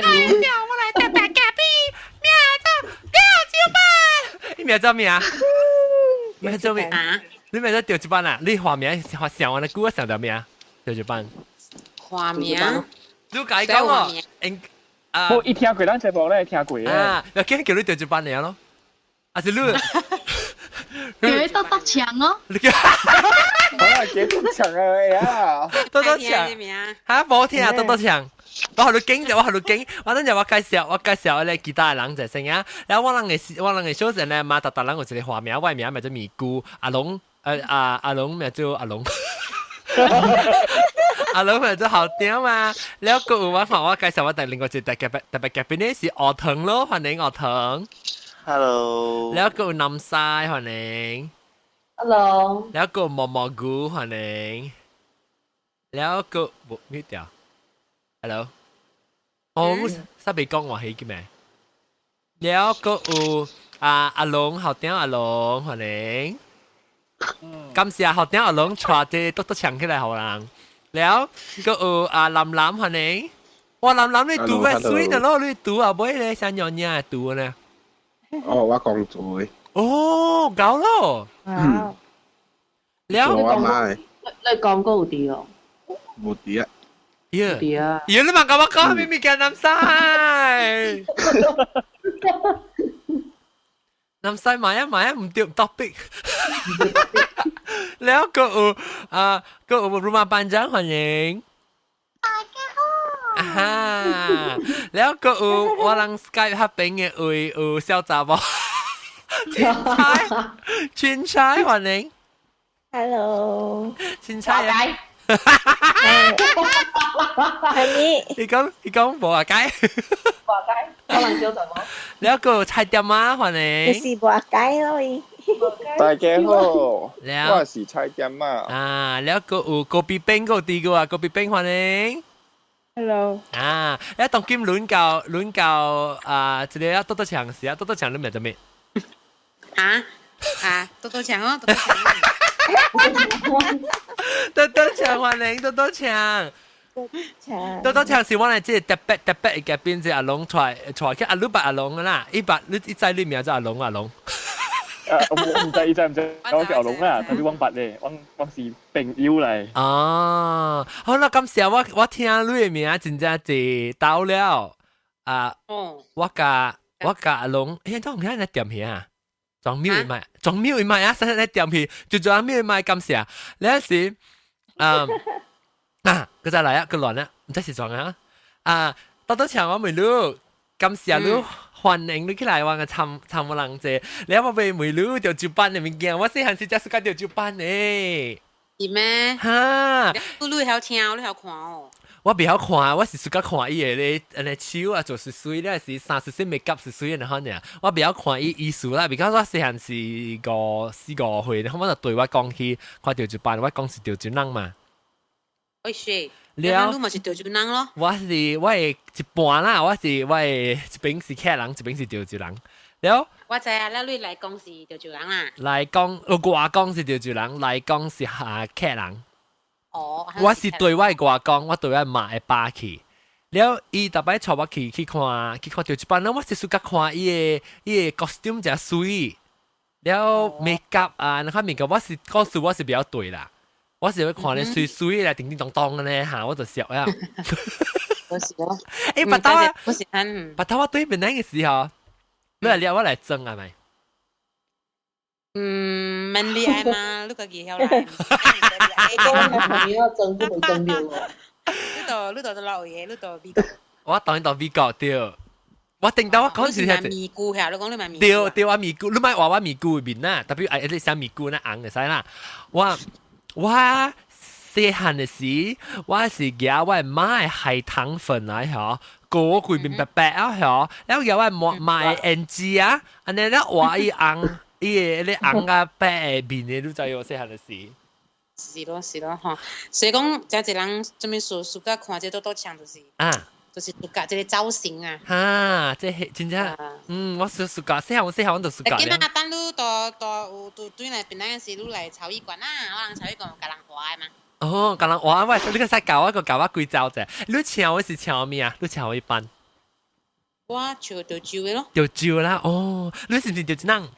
我来特别隔壁，名做钓酒班。你名做咩啊？名做咩啊？你名做钓酒班啊？你花名上完的歌上到咩啊？钓酒班。花名。你解講喎？我一聽過，咱節目咧聽過啊，又驚叫你釣住班嚟咯，啊是你，叫你多多強哦，你叫，啊幾多強啊？多多強，嚇冇聽啊，多多強，我喺度驚就我喺度驚，我等陣我介紹咧其他人就成啊，然後我人嘅小陣咧，馬達達人有一個花名，外名咪做咪姑，阿龍，阿龍咪做阿龍。阿龍咪做好屌嘛，แล้วก็我介紹我第另外一個特別嘉賓呢是鵝騰咯，歡迎鵝騰。Hello。แล้วก็น้ำทราย歡迎。Hello。แล้วก็蘑菇歡迎。แล้วก็咩掉 ？Hello。哦，塞被講話係叫咩？แล้วก็阿龍好屌阿龍歡迎。感謝學頂阿龍帶啲多多搶起來好人，แล้วก็林林係你，哇林林你讀嘅水的咯，你讀啊唔係咧，想樣嘢讀呢？哦，我講咗。哦，夠咯。แล้ว你講高啲哦。冇啲啊。啲啊。你問我講咪咪叫南西。南西買啊唔掉 topic。แล้วก็ก็rumah panjang 歡迎แล้วก็我人 Skype 合併嘅有小雜寶青菜歡迎 Hello 青菜啊係咪？你講無啊雞可能小雜寶แล้วก็菜店啊歡迎你是無雞咯大家好，我是蔡店嘛。แล้วก็โกปีเป้งก็ดีกว่าโกปีเป้ง歡迎 Hello แล้ว當今輪教這個多多強時啊，多多強你名做咩？多多強哦，多多強。多多強歡迎多多強。多多強是我哋即係特別嘅邊隻阿龍出去阿魯伯阿龍啦，你知你名做阿龍。我唔知，我叫阿龍啊，特別汪八咧，汪是朋友嚟。哦，好啦，咁時候我聽你嘅名真正係到了我甲阿龍，當唔係喺店片啊，裝廟唔係啊，實喺店片，就裝廟唔係咁時啊，你嗰時佢就嚟啊，佢亂啊，唔知是裝啊，多多強我未รู้咁時候รู้歡迎你起來玩嘅參冇人啫，你有冇被梅魯調酒班嘅物件？我細漢時真係調酒班嘅。係咩？哈！你會曉聽，你曉看哦。我袂曉看，我是suka看伊個咧，安尼手啊做水咧是30歲未夾是水嘅款呀。我袂曉看伊意思啦，because 我細漢是4、5歲，咁我就對我講起看調酒班，我講是調酒人嘛。喂是。了，你咪是調酒人咯。我係一半啦，我係一邊是客人，一邊是調酒人。了，我知啊，你來講是調酒人啊。來講，我講是調酒人，來講是客人。哦。我是對我嘅外講，我對我媽嘅爸去。了，伊逐擺帶我去看調酒班，我是 suka 看伊個 costume 真水。了 makeup 啊，那個 makeup 我是講實我是比較對啦。我是會看你水水咧，叮叮當當嘅咧嚇，我就笑呀。我是咯。誒，白頭啊，我是睇。白頭我對面嗰個時候，你嚟我嚟爭係咪？問你愛嘛？你個幾曉來？你要爭不能爭了喎。你度老爺，你度美國。我當然到美國對。我定到我講時係咪菇嚇，你講你咪咪。對我咪菇，你咪話我咪菇面啦，特別誒你想咪菇那硬嘅使啦，我細漢嘅時，我是夾我買海棠粉來嗬，個佢面白白啊嗬，然後夾我買 NG 啊，安尼咧話伊紅，伊個紅啊白面嘅，你知我細漢嘅時。是咯嚇，所以講真係人做咩數個看這多搶就是就是獨家這個造型啊！哈，這真正，我是獨家，細漢我都獨家。今日等你到對嚟邊嗰陣時，你嚟炒衣館啊，我人炒衣館有教人畫嘛。哦，教人畫，喂，你個使教我幾招啫？你請我是請咩啊？你請我一班。我就潮州的咯。潮州啦，哦，你是唔是潮州人？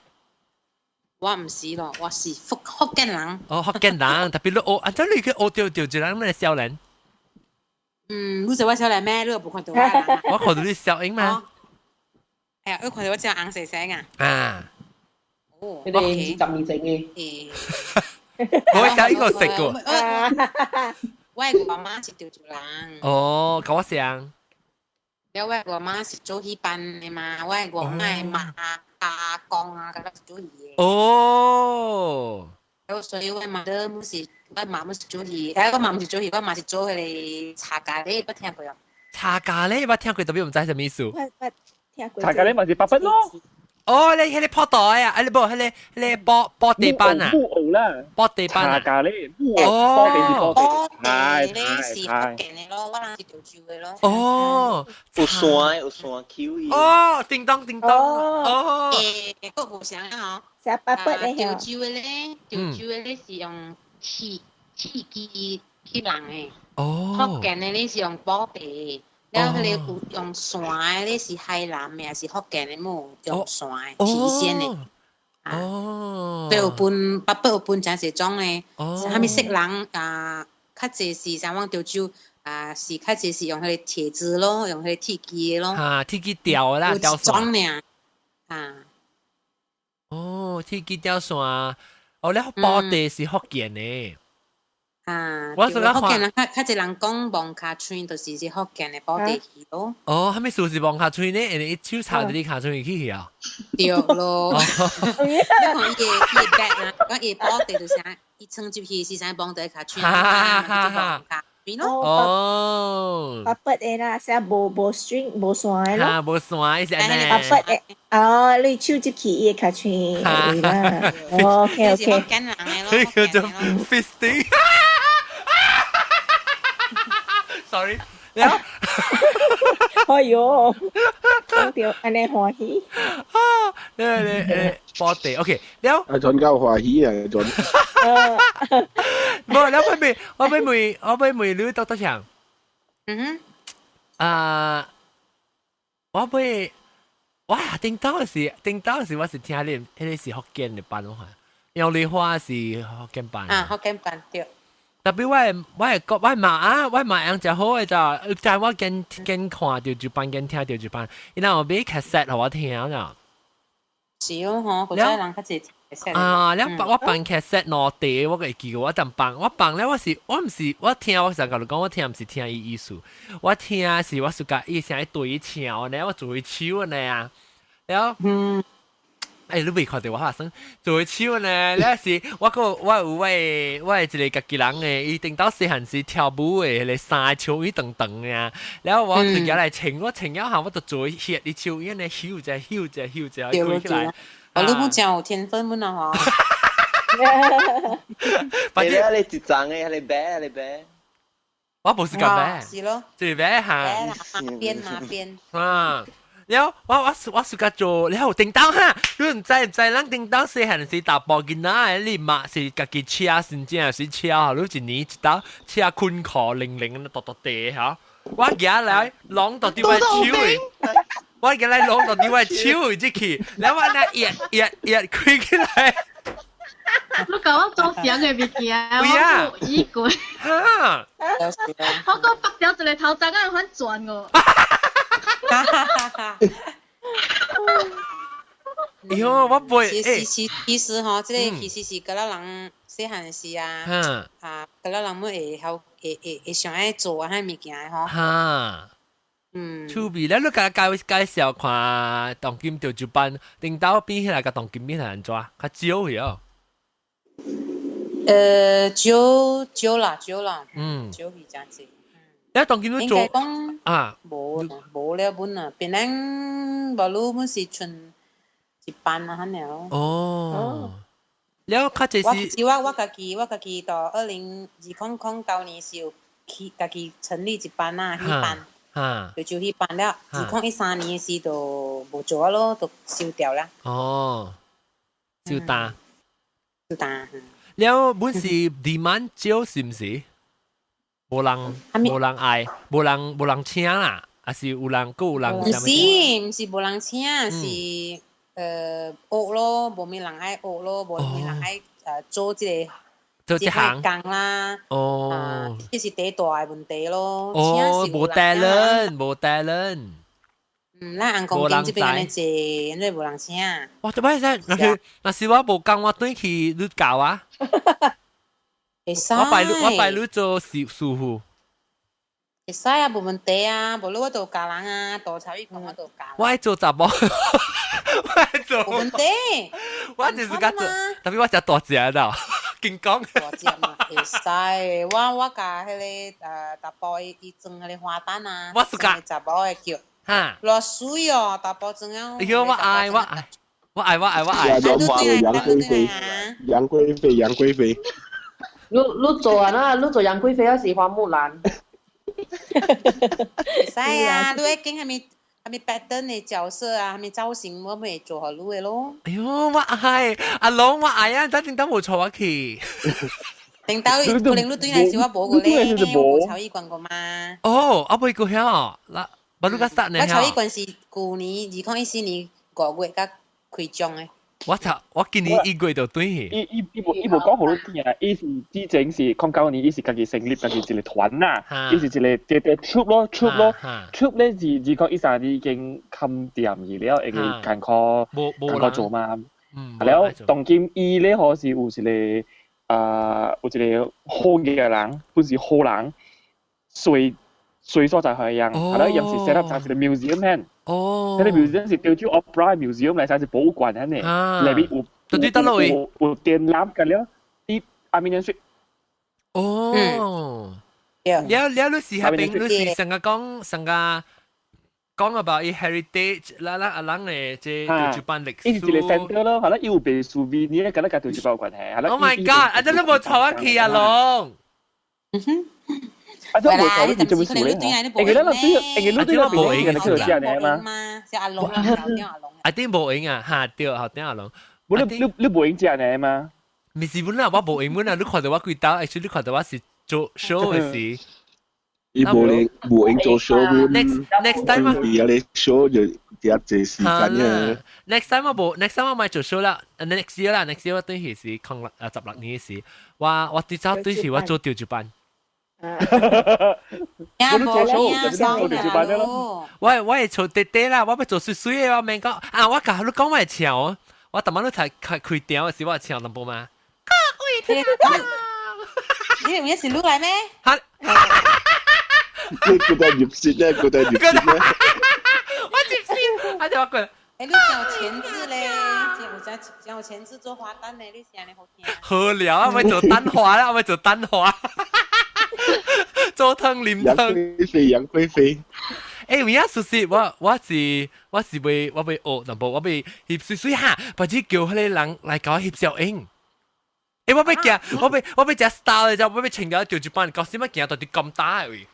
我唔是咯，我是福建人。哦，福建人，特別你學，啊，真你去學潮州人咩少年？你知我小嚟咩？你又冇看到我啦？我看到你笑英嘛。係啊，你看到我隻硬蛇蛇啊？啊，哦，你哋10年前嘅。我有呢個食過。我係我媽是潮州人。哦，跟我像。因為我媽是做戲班嘅嘛，我係我媽馬打工啊，咁樣做戲嘅。哦。所以我媽都冇是，我媽冇是做戲，我媽唔是做戲，我媽是做佢哋茶咖喱，不聽過有？茶咖喱我聽過，特別唔知係咩意思。茶咖喱咪是白筆咯。哦，你迄個泡袋啊，你無迄個波地板啊，木偶啦，波地板啊，茶咖喱，木偶波地是波地，係是福建嘅咯，我係潮州嘅咯。哦，有山 Q 伊。哦，叮當叮當，哦，個互相啊，啥八八咧？潮州嘅咧，潮州嘅咧是用鐵機去人嘅，福建嘅咧是用波地。然後佢哋用船咧是海南嘅，是福建嘅冇用船提線嘅。哦，對有分北北有分真係種咧，係咪識人啊？較濟是像往潮州啊，是較濟是用佢哋鐵枝咯，用佢哋鐵機咯。嚇，鐵機吊啦，吊船咧啊。哦，鐵機吊船，哦，你波地是福建嘅。我福建人較濟人講望卡村，就是福建嘅寶地魚咯。哦，係咪數是望卡村呢？人哋手插喺你卡村入去啊？對咯。你看伊個 bag 啦，講伊寶地就是伊衝入去是想望到卡村，卡村咯。哦。八八嘅啦，啥無 string 無線咯。嚇，無線是安尼。八八嘅，哦，你手入去伊個卡村係啦。OK OK。福建人嘅咯。呢叫做 fisting。Sorry，哎呦，講到安尼歡喜。你波地 OK，แล้ว阿俊夠歡喜啊，俊。冇，แล้ว我ไม่รู้ตัวตัวอย่าง我頂到時我是聽你是福建的班咯，楊麗花是福建班。福建班對。特別我媽樣就好嘅咋，但我見看潮州班，見聽潮州班，然後我俾 cassette 給我聽咋。是咯，嗬，嗰啲人較濟 cassette。แล้ว我放 cassette 攞地，我個記個我當放，我放咧我唔是我聽我成個講我聽唔是聽伊意思，我聽是我自家伊成一對唱咧，我做手咧，แล้ว你未看到我發生做手呢？那是我有我一個家己人誒，伊定到細漢時跳舞誒，嚟三手伊長長呀。然後我就入來請一下，我就做歇啲手，因為咻者，開起來。我都冇講有天分冇啊！你一張嘅，你啤。我冇時間啤。是咯。最啤下。邊。แล้วว่าสุกัดโจแล้วติงตองฮะรู้ใจลังติงตองเสียหันสิตาปอกินนะลิมาสิกะกิเชียสิเจียสิเชียรู้จินี้จิตาเชียคุณขอลิงต่อเตะฮะว่าแกแล้วร้องต่อที่ว่าชิวว่าแกแล้วร้องต่อที่ว่าชิวจิขี้แล้วว่าน่ะเอียดคุยขึ้นเลย你講我做相嘅物件，我衣櫃，我個北條一個頭鬃啊，反轉我。喲，我背其實吼，即個其實是嗰啲人細漢時啊，嗰啲人會想愛做啊，迄物件吼。趣味咧，你介紹看當今潮州班，頂到邊起來個當今邊係安怎？較少嘅。少啦，少係真係。你當今都做冇了本啊，變咱無路本是存一班啊，咁樣。哦，แล้ว較濟是我家己到2020年是有家己成立一班啊，迄班，就迄班了。2013年時就無做咯，就收掉啦。哦，收單。แล้ว本是 demand 少是唔是？無人愛，無人請啦，還是有人有人唔啥物事？是無人請，是學咯，無咩人愛學咯，無咩人愛做即個做一行工啦。哦呢是第一大嘅問題咯。哦，無 talent，無 talent。咱人講經這邊安尼濟，因為無人請。哇！做咩啫？若是我無工，我轉去你教啊。會使。我拜你做師傅。會使啊，無問題啊，無你我就教人啊，大炒一講我就教。我愛做雜波，我愛做。無問題。我就是甲做，特別我食大隻的，勁講。大隻嘛，會使。我教迄個大波伊裝迄個花旦啊，我是教雜波嘅叫。哈，落水哦，大波裝啊。哎呦，我愛。楊貴妃。你做啊啦，你做楊貴妃還是花木蘭？會使啊，你會經係咪 pattern 嘅角色啊，係咪造型我咪做好你嘅咯。哎呦，我愛阿龍，我愛啊！真正都冇錯我去。頂到可能你對嚟時我冇個咧，我冇炒一棍個嘛。哦，我未過曉啦，不如個殺你我炒一棍是舊年2014年5月甲開張嘅。我今年1月就對去。伊無講好多啲啊，伊是之前是09年，伊是家己成立家己一個團啦，伊是一個troupe 咧是2013年已經冚掂而了，會艱苦做嘛。แล้ว當今伊咧好是有一個有一個好嘅人，本是好人，隨所在係樣，係咯，又是 set up 成一個 museum 喺。哦，嗰啲 museum 是叫做 Opera Museum 嚟，就係博物館喺呢。裏邊有展覽㗎了，啲阿面水。哦，了你是下邊，你是成個講 about heritage 啦，人嘅即係就辦歷史。呢係一個 center 咯，係啦，要被souvenir，咁樣同住博物館係，係啦。Oh my god！我真係冇錯啊，去啊龍。啊，都冇錯，你做咩事咧？誒，你老師冇影嘅，你出嚟知人嘛？是阿龍啊，後邊阿龍。阿啲冇影啊，嚇掉後邊阿龍。你冇影知人嘛？唔是本來我冇影本啊，你看到我幾刀，actually 你看到我是做 show 嘅事。伊冇影做 show。Next time 啊，而家你 show 就一隻時間啊。Next time 我咪做 show 啦。Next year 我對係是16年嘅事。我對走對是我做調住班。我都做 show，就做調住班咯。我係做爹爹啦，我要做水嘅，我明講啊，我教你講我係潮，我特晚都睇開調嘅時，我係潮淡薄嘛。你唔係是錄嚟咩？你覺得入線咧？我接線，我就話佢。你講前置咧，講前置做花旦咧，你聲你好聽。好了啊，咪做單花啦，咪做單花。做湯黏湯。楊貴妃。誒，而家說是我是為學淡薄，我為翕水下，或者叫嗰啲人嚟搞翕小影。誒，我俾隻 style 嚟就，我俾請咗調住班，搞乜嘢到底咁大喂？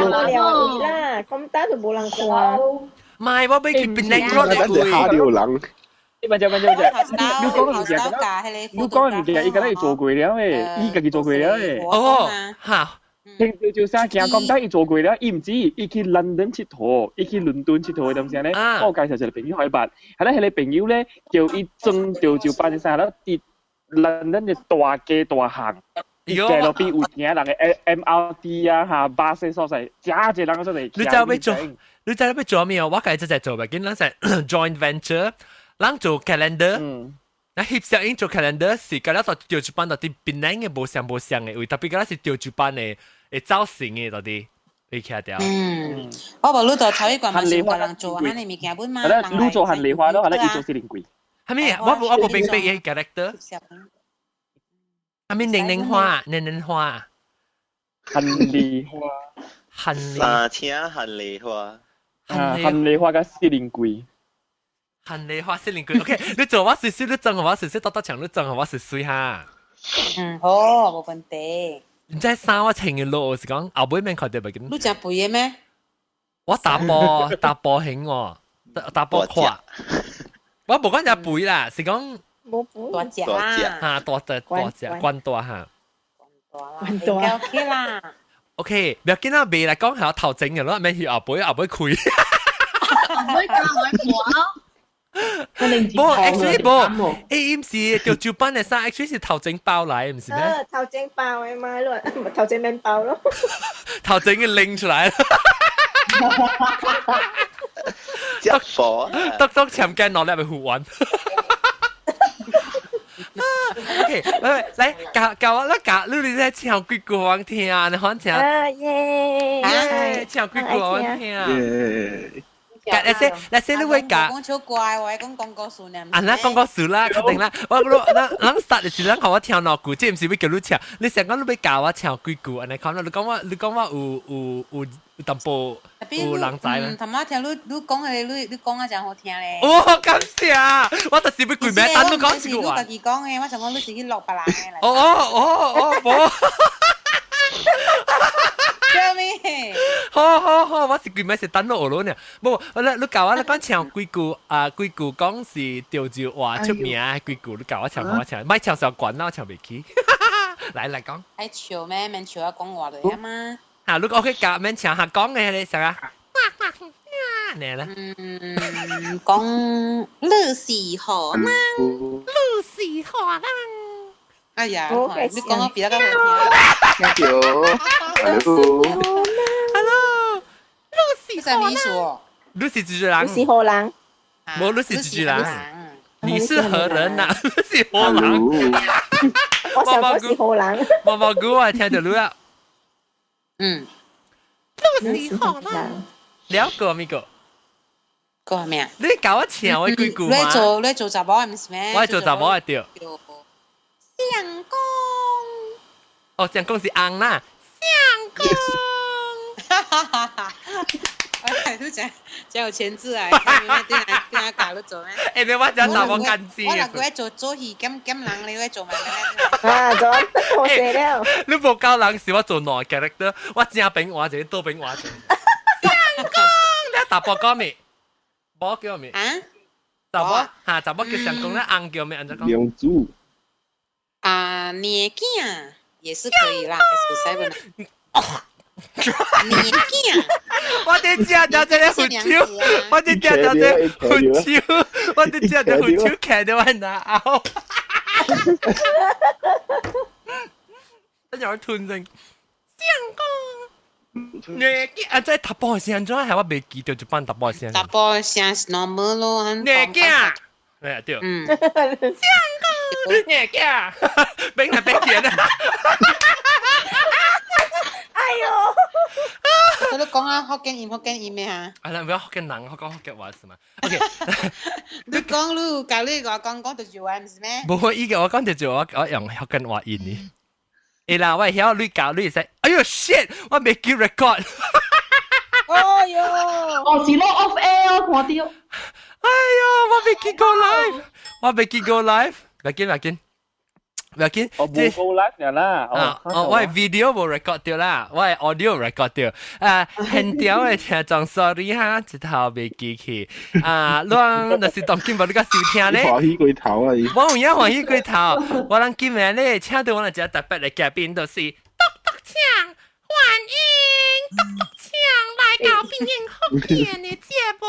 啦，咁大就冇人看。唔係，我俾佢變靚咗嚟喂。蝦條人。你講嘅嘢，依家都做過了誒，依家佢做過了誒。哦，嚇。就啥行咁低，伊做過啦，伊唔知，伊去倫敦佚佗，伊去倫敦佚佗嘅咁時咧，我介紹一個朋友開辦，係啦，係你朋友咧叫伊裝調就辦嘅啥啦，啲倫敦嘅大街大巷，街路邊有行人嘅 MRT 啊嚇，巴士所在，假隻人所在。你知要做咩啊？我介紹就做咪，見咱係 joint venture，咱做 calendar。那翕攝影做 calendar 是嗰啲到調住班到啲變靚嘅冇相嘅，特別嗰啲是調住班嘅造型嘅到啲，你睇下。我無你做炒一罐嘛，是個人做，嚇你物件本嘛。係啦，你做行梨花咯，係啦，伊做四零貴。係咪？我冇變嘅 character。係咪年花？行梨花。三請行梨花。行梨花嘅四零貴。行梨花4年句 ，OK， 你做我少少，你贈我少少，多長你贈我少少哈。好，冇問題。唔知衫我穿嘅咯，是講後尾面看到咪咁。你食肥嘅咩？我打波興喎，打波跨。我冇講只肥啦，是講冇肥。大隻啦。嚇，大隻，棍大嚇。棍大啦，OK 啦。OK，不要緊啦，未嚟講係我頭整嘅咯，免去後背開。唔可以教我講咯。冇 ，actually 冇 ，AM 是叫照班嘅衫 ，actually 是頭整包嚟，唔是咩？頭整包嘅嘛咯，頭整麵包咯。頭整嘅拎出嚟。執火，得潛鏡落嚟咪互揾。OK， 嚟教我啦，教你哋唱鬼故我聽，你看聽。耶！唱鬼故我聽。let's say 你會教。講超怪喎，講歌數呢？啊，那講歌數啦，確定啦。咱 start 嘅時咱學我聽哪句，即唔是要叫你唱。你成講你要教我唱鬼故，安尼講啦。你講我有淡薄有人知啦。頭先聽你講嘅，你講啊真好聽咧。哦，感謝，我就是要攰咩？等你講一句話。你自己講嘅，我想講你自己落白冷嘅嚟。冇。做咩？好，我是鬼咩？是等我學咯呢。冇，你教我你講唱鬼故啊，鬼故講是潮州話出名嘅鬼故，你教我唱，咪唱上滾啦，我唱未起。嚟講。係潮咩？免潮啊，講話嚟啊嘛。啊，你 OK 教免唱下講嘅你識啊？咩咧？講你是何人？你是何人？哎呀，你講我比較好聽。Hello，你是秘書？你是蜘蛛人？你是何人？冇，你是蜘蛛人。你是何人呐？你是何人？我想我是何人？毛菇我聽到你啊。你是何人？了個咪個？個係咩啊？你教我唱我鬼故嘛？你做雜寶係唔是咩？我係做雜寶係對。相公。哦，相公是翁啦。相公。哎，都真有錢字啊！點解搞到做咩？誒，你話真雜寶近視。我嗱佢做戲兼人，你會做咩？啊，做我寫了。你冇教人是我做內 character， 我正炳話就多炳話就。相公，你答波講咩？波叫咩？啊？雜波嚇，雜波叫相公咧，翁叫咩？人就講。梁祝。啊，年紀也是可以啦，是不是？年紀，我哋只就只胡椒，我哋只就只胡椒，我哋只就胡椒騎到喺哪拗？有吞聲，相公，年紀啊，真係答波聲咗，係我未記到一班答波聲。答波聲是 normal 咯，年紀，係對，相公，年紀，邊係邊見啊？哎呦！佢都講下福建音咩嚇？啊，你唔要福建人，我講福建話是嘛 ？OK， 你講你教你話講就做話唔是咩？冇依個我講就做我用福建話演呢。誒啦，我曉你教你識，哎呦 shit， 我未記 record。哎呦，哦，是咯 off air 我看到。哎呀，我未記過 live， 我未記過 live， 唔緊。我冇go live 嘅啦。我係 video 冇 record 掉啦，我係 audio record 掉。很屌嘅聽眾 sorry 哈，一頭未記起。你就是當今日你個收聽咧。歡喜過頭啊！我唔要歡喜過頭，我諗今日咧請到我哋隻特別嘅嘉賓就是篤強，歡迎篤強來到邊緣福建嘅節目。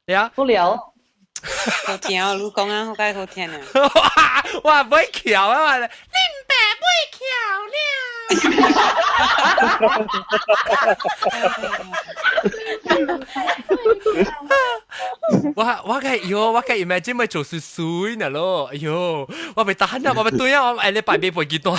呀，不了。好聽哦，你講啊，好解好聽啊！哇，唔會橋啊嘛，林伯唔會橋了。我嘅 imagine 咪做水呢咯，哎呦，我咪打啦，我咪對啊，我誒你拜咩背幾多？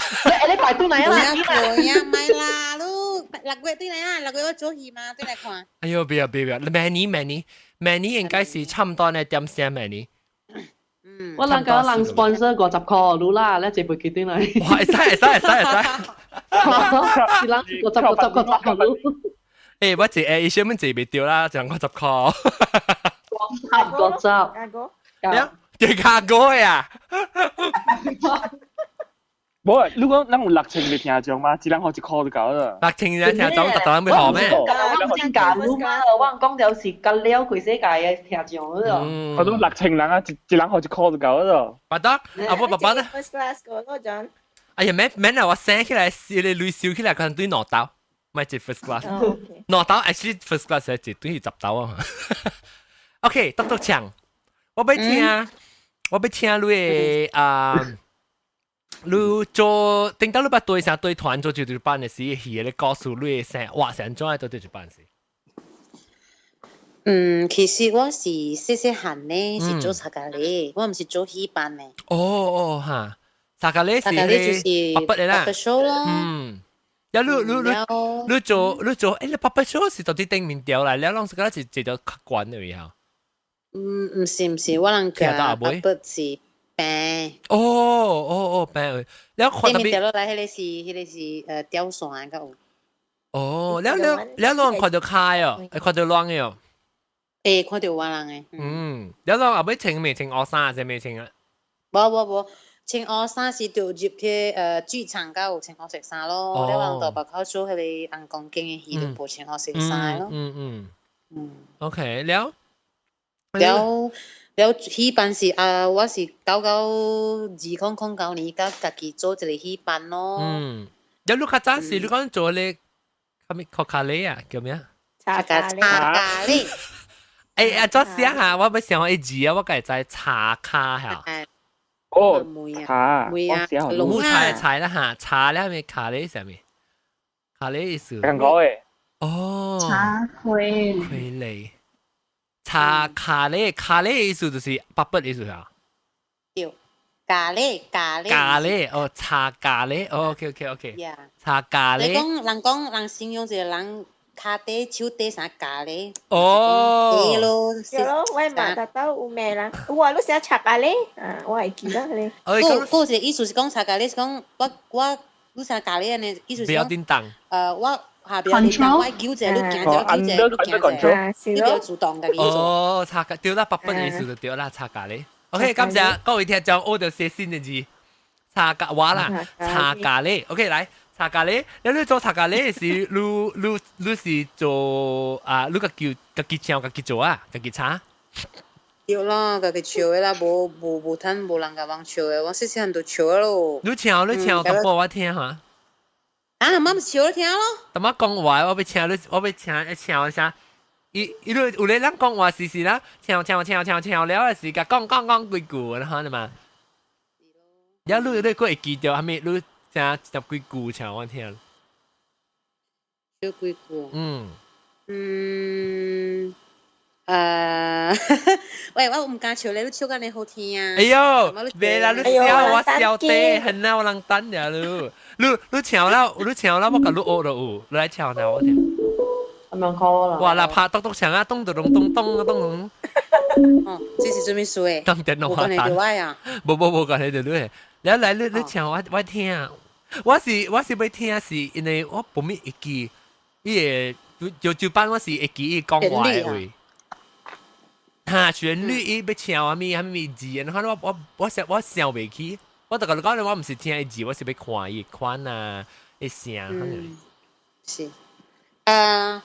你拜到嚟啦？唔係啦，6月對嚟啊，6月我做戲嘛，對嚟看。哎呦，不要 ，many 應該是差唔多呢點先 many。我諗緊人 sponsor 50塊，你啦，你這杯幾多嚟？哇，會使。是人50。誒，我以前咪未掉啦，就50塊。50。你卡哥呀？冇啊！如果咱有6千嘅聽眾嘛，只能學一call就夠啦。6千嘅聽眾，特登會學咩？我真假如嘛，我講就是隔了佢世界嘅聽眾咯。我都6千人啊，只能學一call就夠啦。爸得，阿爸爸咧。First class 嗰陣。哎呀，免啊！我醒起來，你淚笑起來，可能對腦刀。咪接 first class。哦，OK，攞到 actually first class 係絕對係10刀啊。OK，督督強，我要聽，我要聽你嘅你做，頂到你把對上對團做住對班嘅時，係你告訴你嘅聲，哇，成種喺度對住班時。其實我是細細漢咧，是做茶咖喱，我唔是做戲班嘅。哦嚇，茶咖喱茶咖喱就是白筆嚟啦。白筆 show 咯。有你做，誒你白筆 show 是到底定面掉嚟，你當時覺得係做到客觀嘅以後。唔是，我能講白筆是病。病。你看特別。掉落嚟，迄個是吊線個。哦，你看到開哦，你看到亂嘅哦。看到我人嘅。你後尾穿未穿學衫，係未穿啊？冇，穿學衫是着入去劇場嗰有穿學衫咯。你人到白口做迄個紅光鏡嘅戲就冇穿學衫咯。OK，了戲班是我是2009年，家己做一個戲班咯。有你較早時你講做咧，咩咖喱啊？叫咩啊？茶咖喱。做寫下，我要想我一字啊，我梗係知茶卡嚇。哦，茶，冇茶啦嚇，茶咧係咪咖喱上面？咖喱意思。香港嘅。哦。茶會嚟。茶咖喱意思就是白筆意思啊。對，咖喱。哦，茶咖喱。OK。茶咖喱。人形容一個人。卡底、手底啥咖喱？對咯，我嘛得到有咩啦？我你寫茶咖喱，我係記得你。嗰個意思是講茶咖喱，是講我你寫咖喱呢？意思是講我下邊你我叫者，你行者，你比較主動嘅意思。哦，茶咖對啦，白筆意思就對啦，茶咖喱。OK， 感謝各位聽眾，我就寫新嘅字，茶咖話啦，茶咖喱。OK，來。茶咖喱，你做茶咖喱是你是做你個叫自己炒自己做啊，自己炒。對啦，自己炒嘅啦，無通無人甲幫炒嘅，我細細漢就炒咯。你炒，淡薄我聽下。媽咪炒你聽咯。淡薄講話，我要炒一下。有咧人講話是啦，炒了嘅時間講幾句啦，係嘛？有你個會記到，係咪你？十幾句唱我聽。十幾句。喂，我唔敢唱你，你唱緊你好聽啊！哎呦，別啦，你笑我笑得很鬧人等呀你唱啦，我甲你學就有，你來唱下我聽。咁樣講啦。哇啦，拍咚唱啊，咚。哦，這是做咩事誒？當電腦打。冇講你哋你來你唱我聽。我是要聽是因為我冇咩會記，伊個就班我是會記伊講話嘅話，旋律伊要唱啊咪字，然後我想袂起，我就甲你講我唔是聽伊字，我是要看伊款啊，伊聲。是，唱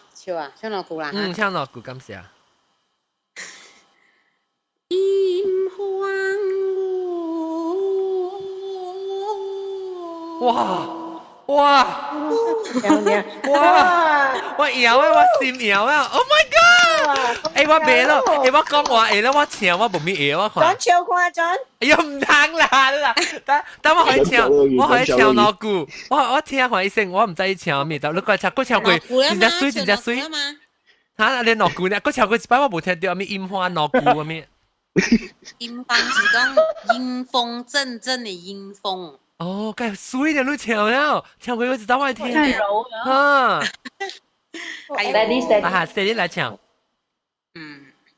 兩句啦。唱兩句感謝。哇！我搖啊，我心搖啊 ！Oh my god！ 我袂咯，我講話啦，我唱我無咩搖我看。唱看John。哎呀，唔通啦！等我可以唱兩句，我聽下伊聲，我唔知伊唱咩，就你過唱，唱過，真正水。嚇，你兩句呢？過唱過一擺我冇聽到咩櫻花兩句啊咩？陰風是講陰風陣陣的陰風。哦，該水的你唱了，唱過我知道我聽。太柔了。哈。steady 來唱。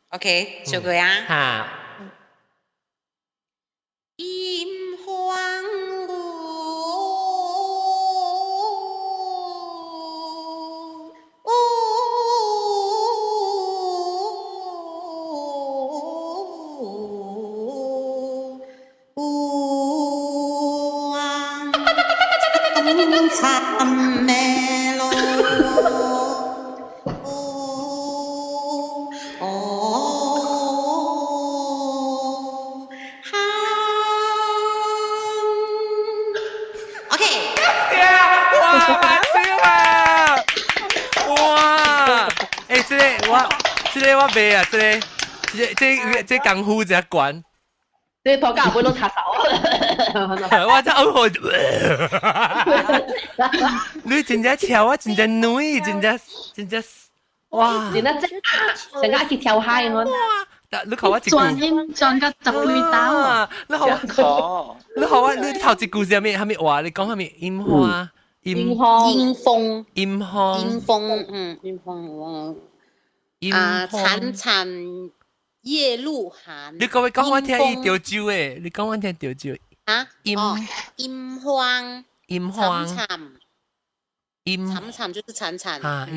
OK， 小鬼啊。哈。陰荒參咩咯？OK。哇，完超啊！我袂啊，这功夫只管。你拖架會攞擦手我真好你真正跳啊，真正女，真正哇！真係成日去跳海我。你看我一句，轉個十幾刀啊！你看我，你頭一句是咩？係咪話？你講係咪櫻花？迎風，潺潺夜露寒。你講我聽伊潮州誒，你講我聽潮州啊？櫻花，潺潺就是潺潺啊，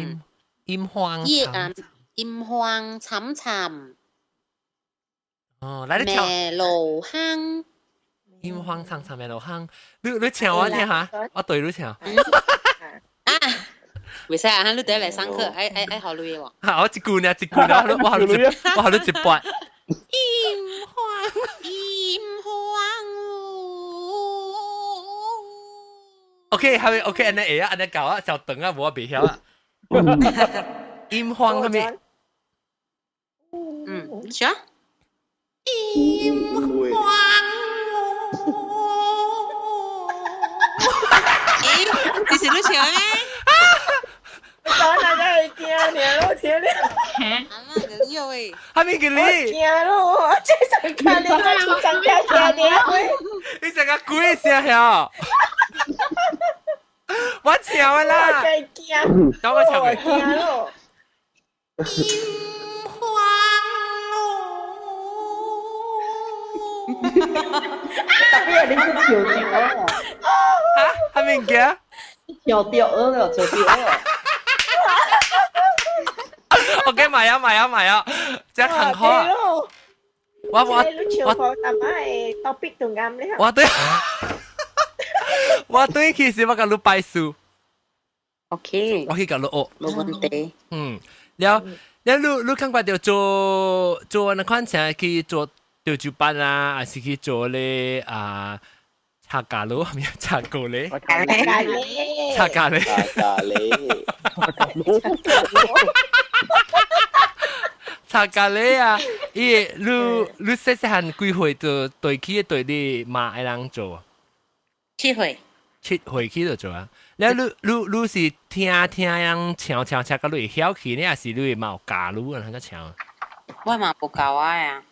櫻花櫻花潺潺。哦，來你跳。梅路香。櫻花長長梅路香，你唱我聽下，我對你唱。袂使啊！你第一嚟上課，愛學女喎。嚇！我一句呢，我學你一半。櫻花。OK， 係咪 OK？安尼會啊，安尼教啊，就等啊，無我袂曉啊。櫻花係咪？啥？櫻花。你是你唱咩？講大家係驚你咯，聽你。阿媽嘅呢位。係咪叫你？驚咯，我真係看你個上家聽你會。你成個鬼聲呀！我唱啊啦。我真驚。等我唱佢。驚咯。櫻花特別你是潮州啊？嚇？係咪嘅？潮州啊，潮州啊。OK， 買啊，即係很好啊！我係 topic 都啱咧。我對其實我甲你拜數。OK， 我去甲你學。冇問題。แล้ว你看過條做那款成去做潮州班啊，還是去做咧啊？茶咖喱係咪茶咖喱？茶咖喱。茶咖喱啊！你細細漢幾歲就對起對你媽愛人做7歲起就做啊！แล้ว你是聽人唱到你會曉起呢，還是你會冇教你啊？佢唱？我嘛冇教我啊。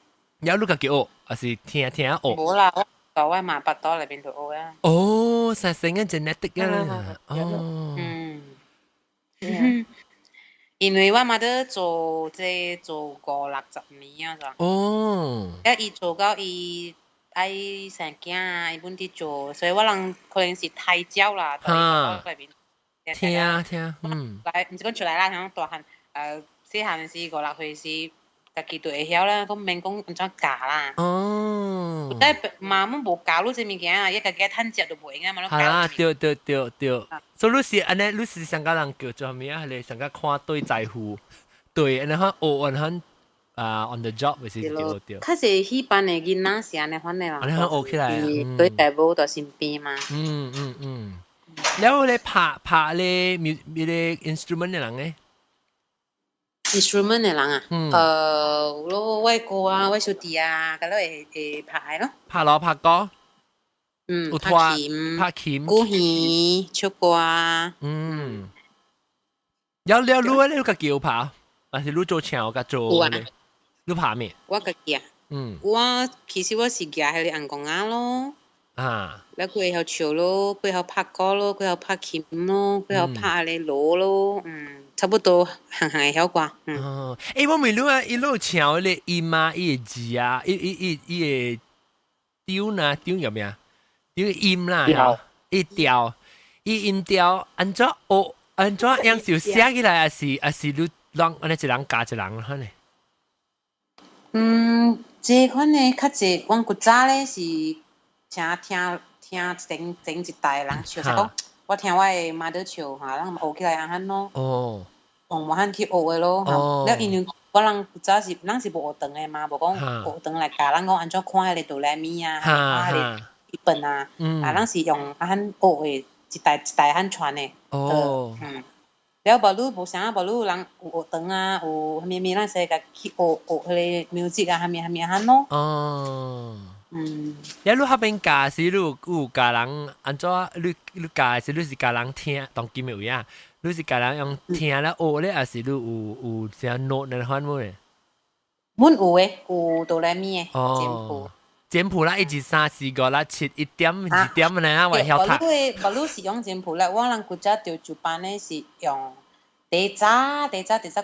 แล้ว你家己學，還是聽學？冇啦，我教我嘛8多裏邊度學啊。哦，實成嘅 genetic 啊！哦。因為我媽都做5-60年啊，咋？哦。伊做到伊愛生囝啊，伊本地做，所以我人可能是太少啦。哈。聽，來，唔是講出來啦，像大漢，細漢時5-6歲時，家己就會曉啦，咁免講唔怎教啦。哦。但係媽媽無教你這物件啊，一家己趁食就袂啊嘛，係啊，對。所以你是安尼，你是上個人叫做咩啊？你上個看對在乎，對，然後學，然後on the job 咪是對。較是迄班的囡仔是安尼款的啦。然後學起來啊。對大母在身邊嘛。แล้ว你拍咧 instrument 嘅人咧 ？instrument 嘅人啊，我外公啊，我小弟啊，咁都會拍咯。拍歌。拍琴、鼓弦、唱歌。有你家己有拍，還是你做唱甲做？你拍咩？我家己啊。我其實我是夾喺啲銀行啊咯。啊。แล้ว佢有唱咯，佢有拍歌咯，佢有拍琴咯，佢有拍你鑼咯，差不多行會曉啩。我問你啊，伊有唱嗰個音啊，伊個字啊，伊個調呢？調有咩啊？調音啦，一調，伊音調安怎樣就寫起來，還是你讓安尼一人加一人可能？這款呢，較濟阮古早咧是聽整一代人唱，說我聽我的媽在唱嚇，人學起來安尼咯。哦，用無限去學的咯。了因為我人古早是人是無學堂的嘛，無講學堂來教人講安怎看迄個哆來咪啊，看迄個日本啊，人是用安學的一代一代安傳的。哦。了無你無啥，無你人有學堂啊，有咩咩咱使甲去學迄個 music 啊，下面喊咯。哦。嗯。了你迄邊教是你有教人安怎？你教是你是教人聽當今有呀？你是教人用聽了學咧，還是你有啥 note 呢？番冇咧？阮有誒，有哆來咪誒簡譜。簡譜啦，1、2、3、4、5、6、7、1點、2點呢？我曉讀。無你是用簡譜啦，我人古早潮州班誒是用第早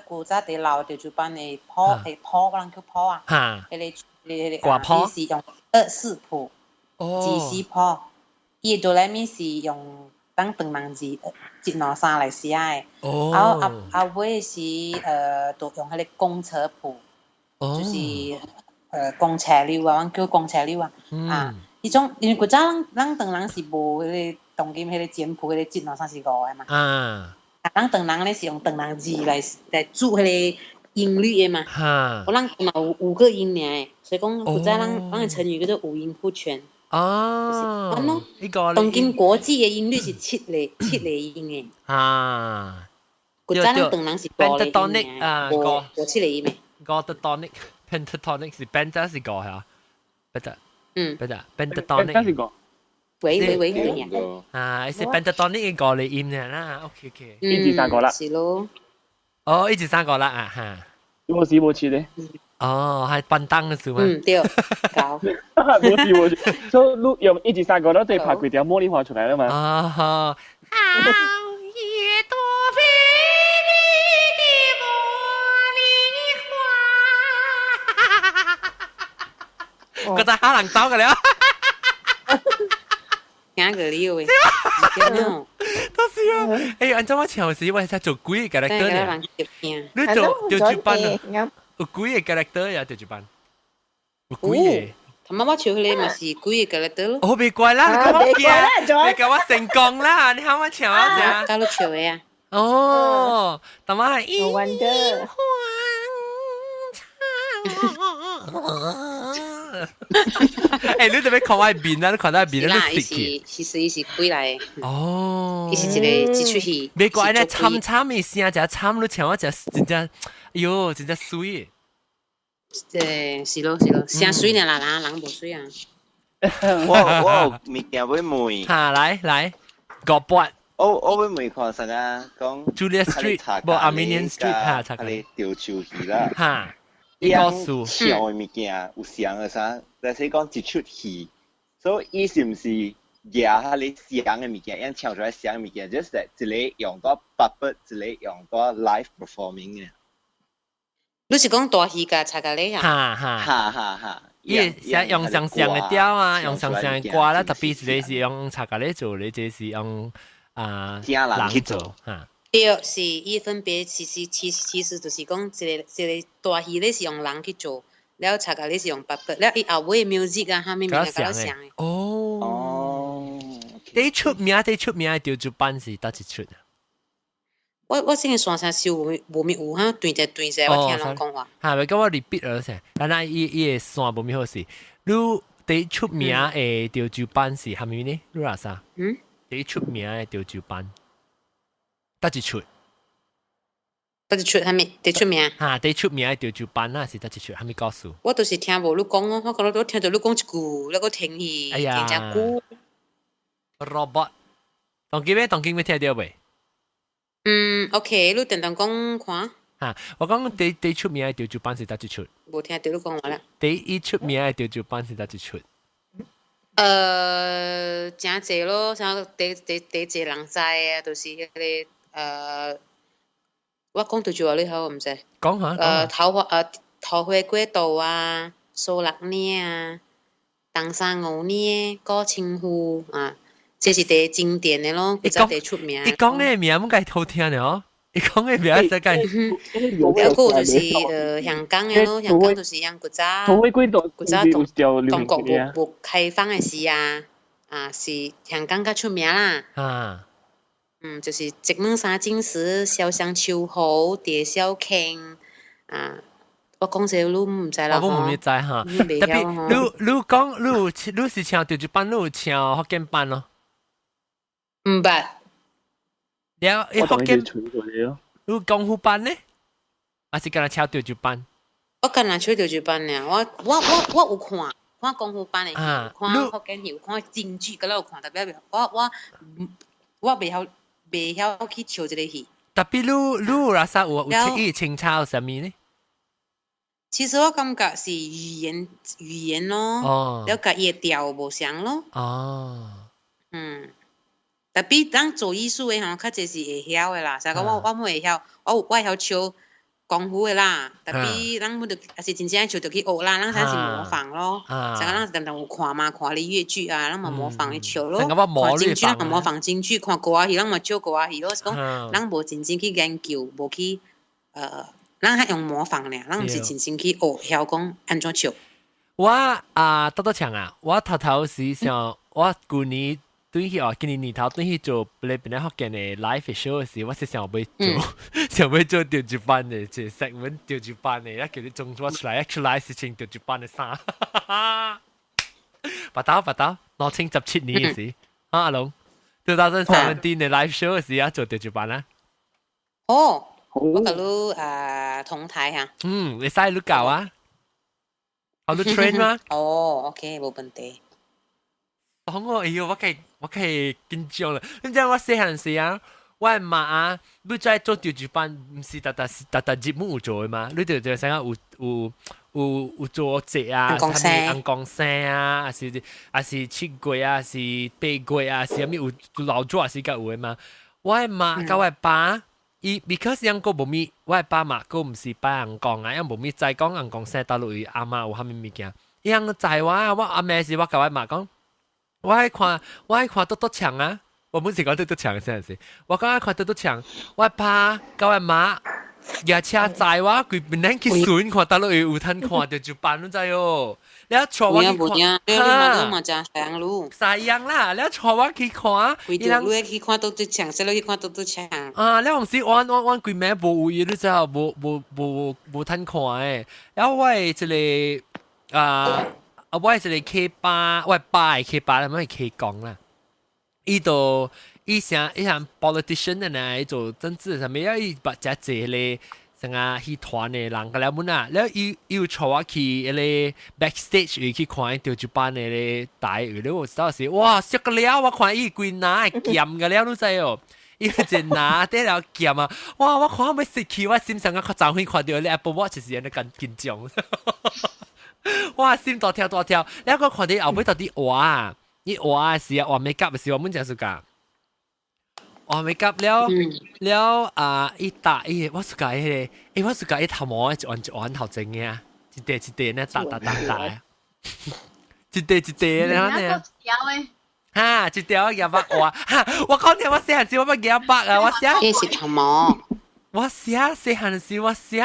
古早第老潮州班誒譜，我人叫譜啊。哈。迄掛譜是用24譜，字詩譜。伊哆來咪是用當長人字1、2、3來寫誒。哦。啊尾是都用迄個公車譜，就是公車流啊，阮叫公車流啊。啊，迄種因為古早咱長人是無迄個當今迄個簡譜，迄個1、2、3、4、5誒嘛。啊。咱長人咧是用長人字來組迄個音律誒嘛。哈。我咱嘛有5個音爾，所以講古早咱嘅成語叫做五音譜全。哦。咁咯。呢個當今國際嘅音律是7個音誒。啊。古早咱長人是5個音誒，無7個音誒。Pentatonic pentatonic 是 penta 是5嚇 ，penta pentatonic 係5。喂，啊，是 pentatonic 嘅5個音嘅啦，OK OK。1、2、3個啦。是咯。哦，1、2、3個啦啊哈。冇事冇切咧。哦，係笨蛋嘅事嘛。對，搞。冇事冇切，所以你用1、2、3個啦，對拍幾條茉莉花出來了嘛。啊哈。個仔可能走㗎了，驚佢了喂，都是啊！哎，按照我唱時，我係做幾個 character 呢？你做調住班啊？有幾個 character 呀？調住班有幾個？咁我唱佢咪是幾個 character 咯？哦，別怪啦，你咁我驚，你咁我成功啦！你睇我唱啊隻，加入唱嘅啊！哦，但我係No wonder。誒，你特別看我面啦，你看到面啦，你食佢。其實伊是鬼來嘅。哦。伊是一個一出戲。別怪咧，慘嘅聲，只慘，你唱我只真正，哎呦，真正水。是咯，聲水呢啦，人無水啊。我物件要問。嚇，來，5八。我要問看啥啊？講 Julia Street，無 Armenian Street 嚇，查你潮州戲啦。嚇。伊講唱嘅物件有像嘅啥？但是講一出戲，所以伊是毋是夾下你像嘅物件，因唱出來像嘅物件 ，just that 一個用到 puppet，一個用到 live performing 嘅。你是講大戲㗎，查㗎你啊？哈。伊用上嘅調啊，用上嘅歌啦，特別一個是用查㗎你做，你這是用人去做嚇。對，是伊分別，其實就是講一個大戲咧是用人去做，了查甲你是用白白，了伊後尾 music 啊，下面甲較像嘅。哦。第出名嘅潮州班是倒一出啊？我先係算啥少無咪有哈，對者，我聽人講話。嚇，咪咁我 repeat 咗先，但係伊嘅線無咪好勢。你第出名嘅潮州班是係咪呢？你話啥？第出名嘅潮州班。得一出，係咪？第出名？嚇，第出名嘅潮州班啊，是得一出，係咪告訴？我就是聽無你講哦，我覺得我聽到你講一句，那個聽戲，真正久。Robot， 當今咩聽到未？OK，你等講看。嚇，我講第出名嘅潮州班是得一出。冇聽到你講話啦。第一出名嘅潮州班是得一出。真濟咯，像第濟人知啊，就是迄個我講對住話你好，我唔知。講下。桃花過道啊，蘇六呢啊，東山5呢，高清湖啊，這是第經典的咯，比較第出名。你講嘅名唔該好聽嘅哦，你講嘅名實該。了個就是香港嘅咯，香港就是樣古早中國冇開放嘅時啊，是香港較出名啦。啊。就是直門三金石、小香秋豪、蝶小傾啊，我講些你唔知啦。我唔知嚇，特別你講你是唱潮州班，你有唱福建班咯？唔捌。了，我同見佢吹過你咯。有功夫班呢？還是跟他敲吊珠班？我跟人吹吊珠班呢，我有看功夫班的，看福建戲，看京劇，嗰度有看，特別我未曉去笑這個戲。特別你有啥啥有清炒什麼呢？其實我感覺是語言咯，了甲伊個調無相咯。特別當做藝術的吼，較濟是會曉的啦。所以講我冇會曉，我會曉笑功夫的啦。特別咱要也是真正笑着去學啦，咱才是模仿咯。所以講咱有看嘛，看你粵劇啊，咱嘛模仿去笑咯。看京劇，咱嘛模仿京劇；看歌仔戲，咱嘛笑歌仔戲咯。是講咱無真正去研究，無去咱係用模仿咧，咱毋是真正去學曉講安怎笑。我多強啊！我頭時想，我舊年對去今年年頭對去做本來福建嘅 live show 時，我是想要做吊珠班嘅，即係segment吊珠班嘅，一叫你種咗出嚟 actualize 事情吊珠班嘅衫。白刀，攞清17年嘅時，阿龍2017嘅 live show 嘅時啊，做吊珠班啦。我甲你同台嚇。你使你教啊？好你 train 嗎？OK， 冇問題。講我我可以緊張啦！你知我細漢時啊，我係媽啊，你在做吊珠班，唔是特節目有做嘅嘛？你就成日有做節啊，紅光聲啊，還是七月啊，是八月啊，是咩有老早是個有嘅嘛？我係媽甲我係爸。because 樣個無咪，我係爸媽個唔是拜人講啊，因無咪再講人講聲大陸阿媽有蝦米物件，樣在我阿妹時我甲我媽講，我係看多多強啊，我本是講多多強先是，我講愛看多多強，我係爸甲我媽夜車載我佢本來去選看大陸有通看到就辦咗滯哦。แล้วชอบว่าสายยังล่ะแล้วชอบว่าขี้ขวาอีหลังรู้ขี้ขวาตัวช่างเสร็จแล้วขี้ขวาตัวช่างแล้วบางทีวันกุยแม่บ่อยู่รู้จักบ่ทันขวาแล้วว่าจะเลยว่าจะเลย K8 ว่าป้าย K8 แล้วไม่ K กองล่ะอีตัว一項 politician 呢做政治上面要一把只這咧成啊去團嘅人個了滿啊，แล้ว要坐我去咧 backstage 去看吊珠班嘅咧台語咧，我知道是哇食個了，我看伊規拿係鹹個了，你知哦，伊個只拿得了鹹啊，哇！我看我要食去，我心上個早起看到咧 Apple Watch 時陣都緊張，哇！心大跳，แล้ว個看到後尾到底哇，伊哇時啊，哇 make up 嘅時我們就係個。我未急了一打我是講我是講頭毛一按頭整嘅啊，一塊呢打啊，一塊呢哈，一條廿八哇哈，我講你我寫漢字我乜廿八啊，我寫呢是頭毛，我寫漢字我寫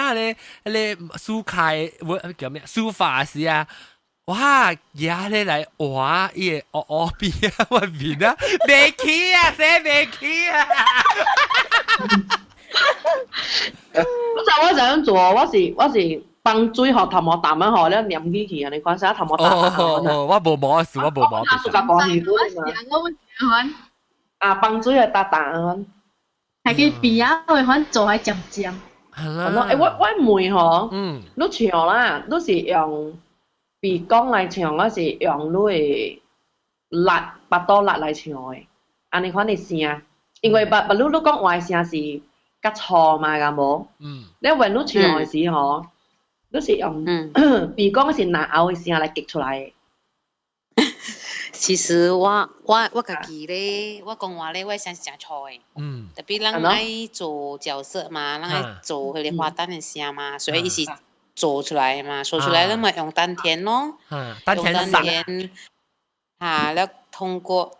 咧書楷我叫咩書法時啊。哇！呀你嚟哇！伊個邊啊，我邊啊，未起啊，寫未起啊！我就咁做，我是放水學頭毛淡啊，學咧黏起去啊！你看下頭毛淡啊！我冇毛事，我冇毛。我suka講戲嘛。放水係淡淡啊！係佢邊啊？佢可能做係尖尖。係咯，我妹嗬，你唱啦，都是用。鼻講來唱，我是用你辣巴多辣來唱嘅，安尼款嘅聲，因為你講話聲是較粗嘛，㗎冇。你when你唱嘅時候，你是用鼻講是拿拗嘅聲來激出來嘅。其實我家己咧，我講話咧，我聲是真粗嘅。特別咱愛做角色嘛，咱愛做佢哋花旦嘅聲嘛，所以伊是。做出來嘛，做出來了嘛用丹田咯，用丹田，แล้ว通過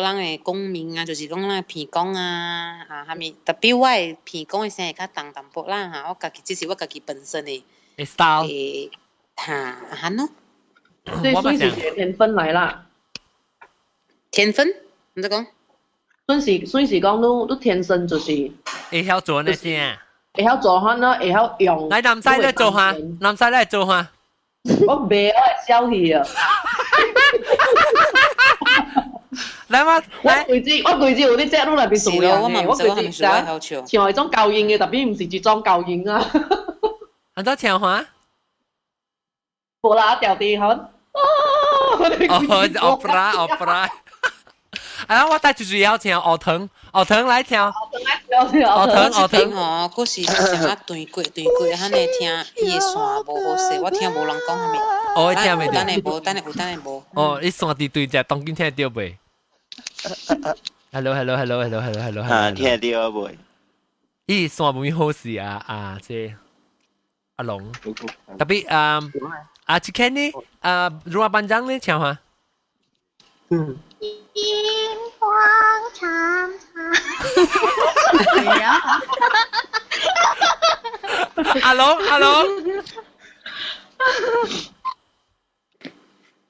咱嘅共鳴啊，就是講咱鼻講啊，下面特別我嘅鼻講嘅聲會較重淡薄啦嚇，我家己這是我家己本身嘅 style，嚇咯，所以算是天分來啦，天分，你在講？算是講你天生就是會曉做那些。會曉做下咯，會曉用。來南西咧做下，南西咧做下。我未，我係小氣啊。来嘛，我對住有啲隻都嚟俾做人嘅，我對住唱唱係種教應嘅，特別唔是自裝教應啊。安怎唱法？無啦，掉地響。opera。啊，我帶就是要唱學堂來唱。學堂哦，嗰時成日對過，遐尼聽伊個線無好勢，我聽無人講係咪？哦，聽袂到。等下無。哦，你線佇對只當今聽得到袂 ？Hello。啊，聽得到袂？伊線無好勢啊，即阿龍。特別之前呢rumah panjang 呢唱法。金光长长。係啊。阿龍。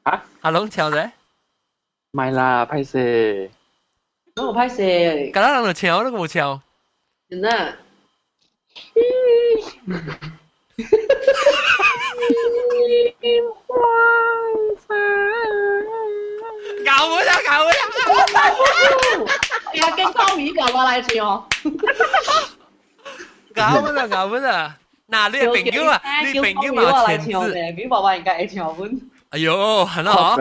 啊？阿龍唱啫？唔係啦，歹勢。我歹勢。咁人就唱，你冇唱。真啊。金光长。搞乜啊！呀，跟高米搞過來唱。搞乜啊！嗱，你係朋友啊，你朋友冇錢字。比爸爸應該會唱本。哎呦，係咯，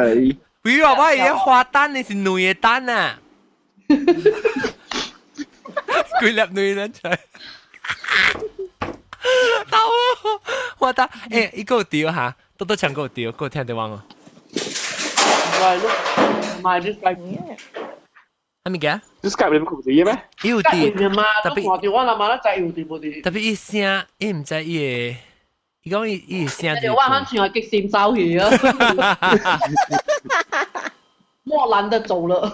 比爸爸而家花單，你是女嘅單啊！佢粒女人才。到花單，誒，一個調嚇，多唱個調，個聽得完哦。買啲細咩嘅？啲 Skype 你唔控制嘅咩？有啲，特別我哋諗下咧，就有啲。特別伊聲，伊唔知伊個，伊講伊聲。你話佢全係激線走去啊！我懶得做啦。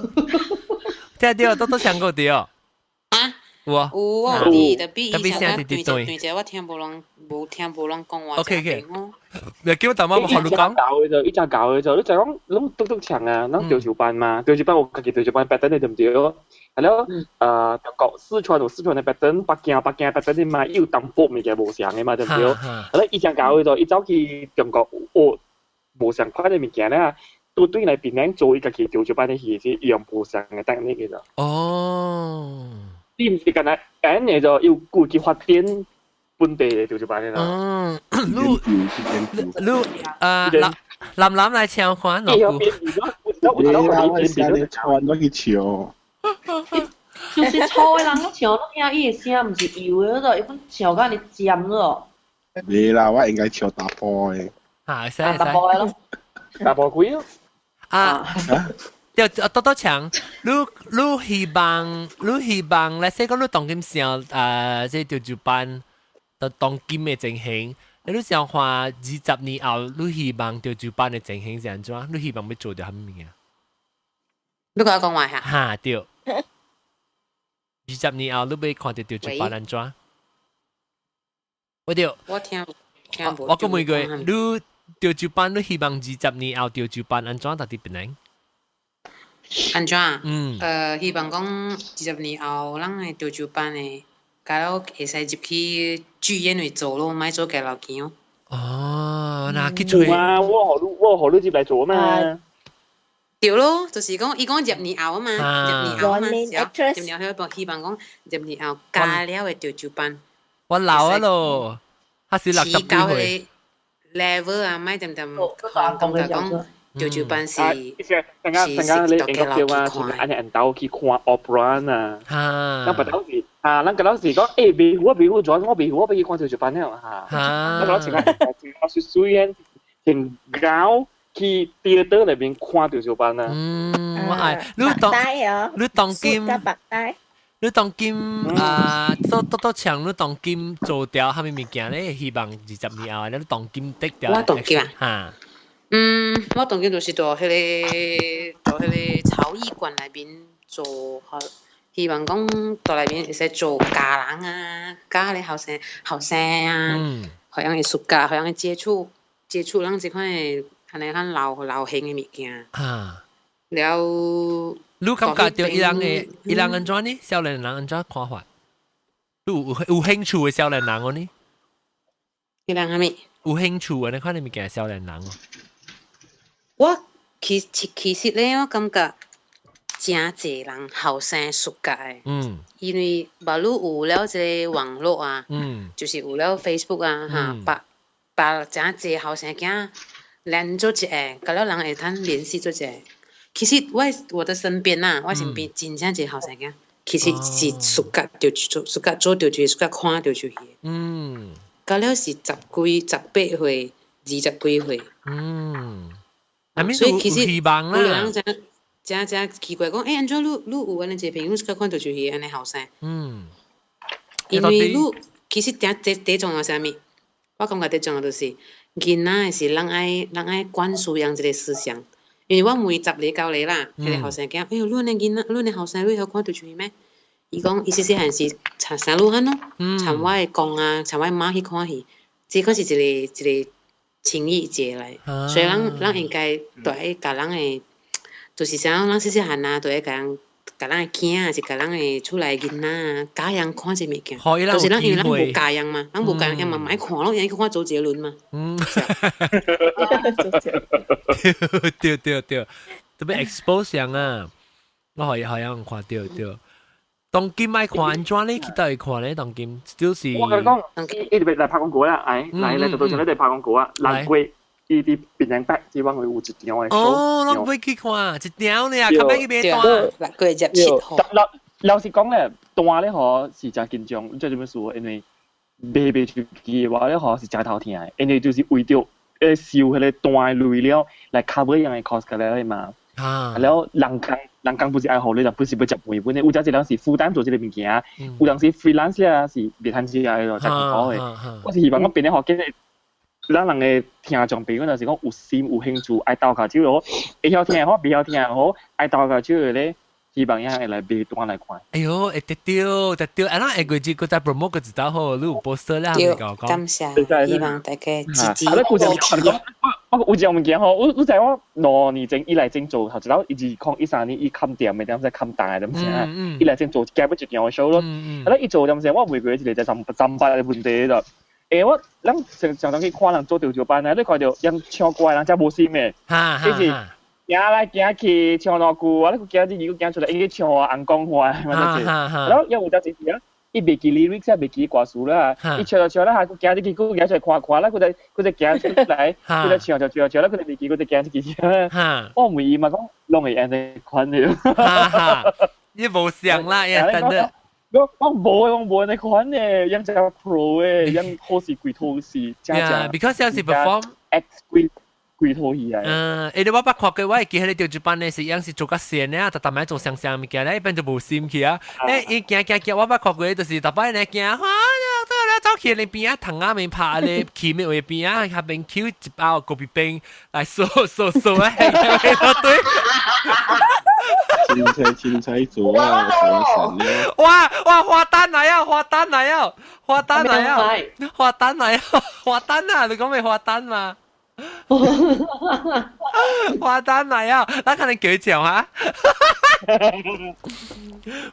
聽到多唱個調。啊？有啊。有我啲特別伊聲對者我聽無人講話。OK。你叫大媽學你講。一隻教嘅就，你就講攏篤唱啊，攏調照班嘛，調照班我家己調照班 pattern 你對唔對？係咯，中國四川有四川嘅 pattern，北京 pattern 嘛，有淡薄物件無相嘅嘛，對唔對？係咯，一隻教嘅就一走去中國學無相款嘅物件咧，都對嚟邊樣做一個去調照班嘅戲是用無相嘅等呢嘅就。哦。你唔是干那，安尼就要顧及發展本地嘅調照班嘅啦。男來唱看咯。你唱都去唱。就是錯嘅人，我唱都聽伊嘅聲，唔是搖嘅嗰度，一唱到你尖咯。你啦，我應該唱打波嘅。打波咯。打波鬼咯。多唱，你希望咧，說講你當今上即調照班，當今嘅情形，你想看20年後，你希望調照班嘅情形是安怎？你希望要做到乜嘢？你甲我講話下。嚇對。20年後，你要看到調照班安怎？我對。我聽無。我講每句，你調照班，你希望20年後調照班安怎到底變樣？安怎啊？希望講20年後，咱嘅調照班嘅，假如會使入去劇院嚟做咯，咪做嘅老見哦。哦，那去吹啊！我學你接嚟做啊嘛。對咯，就是講，伊講入年後啊嘛，入年後啊嘛，入年後希望講入年後加了嘅調照班。我老啊咯，還是60幾歲。level 啊，咪點講？調照班是陣間你應該叫啊，前面安尼人兜去看 opera 啊。咱不當時咱個老師講，未好轉，我未好去看調照班了咱個老師講，雖然挺高去theater裏邊看調照班啊。我係你當今多唱你當今做掉蝦米物件咧？希望20年後你當今得掉。我當今啊。我當今就是做迄個草藝館內邊做，希望講到內邊會使做家人啊，家啲後生啊，互樣藝術家，互樣嘅接觸咱即款嘅安尼咱流行嘅物件。了，你感覺到伊人安怎呢？少年人安怎看法？你有興趣嘅少年人哦呢？伊人蝦米？有興趣嘅，你看你物件少年人哦。我其實咧，我感覺真濟人後生熟格誒，因為馬路有了這個網絡啊，就是有了 Facebook 啊，把真濟後生囝連做一個，甲了人會通聯繫做一個。其實我的身邊啊，我身邊真正濟後生囝，其實是熟格就做，熟格做就去，熟格看就去。甲了是18歲、20幾歲。所以其實有人真奇怪講，安怎你有安尼一個朋友，你看到就是安尼後生。因為你其實第重要是啥物？我感覺第重要就是囡仔是人愛灌輸養一個思想。因為我每10個9個啦，迄個後生囝，哎呦，你安尼囡仔，你安尼後生，你曉看到就是咩？伊講伊細漢是參啥路漢咯，參我的公啊，參我的媽去看戲，這個是一個情誼節來，所以人應該都愛甲人誒。就是啥，人細漢啊，都會甲人誒囝啊，是甲人誒厝內囡仔啊，教養看這物件。就是咱因為咱無教養嘛，咱無教養嘛，唔愛看咯，因為看周杰倫嘛。對，特別 expose 樣啊，我好像看對。當今愛看安怎呢？去倒去看咧？當今就是我跟你講，伊特別來拍廣告啦，嚟到上咧嚟拍廣告啊，難怪。伊啲變形筆，只往佢有一條嘅。哦，我未去看，一條呢，後尾去買單。六個17號。老實講咧，單咧嗬是真緊張，即係點樣說？因為買出去嘅話咧，嗬是真頭痛嘅，因為就是為咗燒佢哋單類了嚟 cover 樣嘅 cost 嘅咧嘛。然後人工不是愛好你，人不是要接回本嘅，有陣時人是 full time 做呢個物件，有陣時 freelance 啊是別攤錢嘅，就講嘅。我是希望我變咧學嘅。咱人嘅聽眾朋友就是講有心有興趣，愛投下手咯，會曉聽好，袂曉聽好，愛投下手嘅咧，希望人會來買單來看。哎呦，會得到，啊，咱下個月個再 promote 個一道好，你有 poster 啦，對，感謝，希望大家支持。我有一樣物件吼，我知我2年前以來正做，頭一道12、13年伊冚店嘅，點解冚大點先？以來正做加不一件嘅 show 咯，啊，伊做點先？我每個月一個就300嘅問題咯。我咱常常去看人做調酒班啊，你看到人唱歌人真無心嘅，就是行來行去唱兩句，啊，你行啲語行出來，應該唱紅光話，然後有陣時啊，伊袂記 lyrics 啊，袂記歌詞啦，伊唱啦，下佢行啲幾句行出來看啦，佢就行出來，佢就唱啦，佢就袂記，佢就行啲幾我唔會嘛講，攏會安尼款嘅，你無想啦，真的。我冇你款嘅，人就 pro 嘅，人好似鬼拖戲，真係。because 有時 perform X 鬼拖戲啊。你我捌看過，我記喺你調酒班咧，是樣是做甲線咧，特別做上物件咧，一般就無心去啊。伊行，我捌看過，就是特別咧行，走去你邊啊，糖啊面拍咧，起面位邊啊，下邊撿一包咖啡冰來掃啊，對。青菜做啊，什麼神哇！花單嚟啊！花單啊！你講咩花單嘛？花單嚟啊！咱可能幾長嚇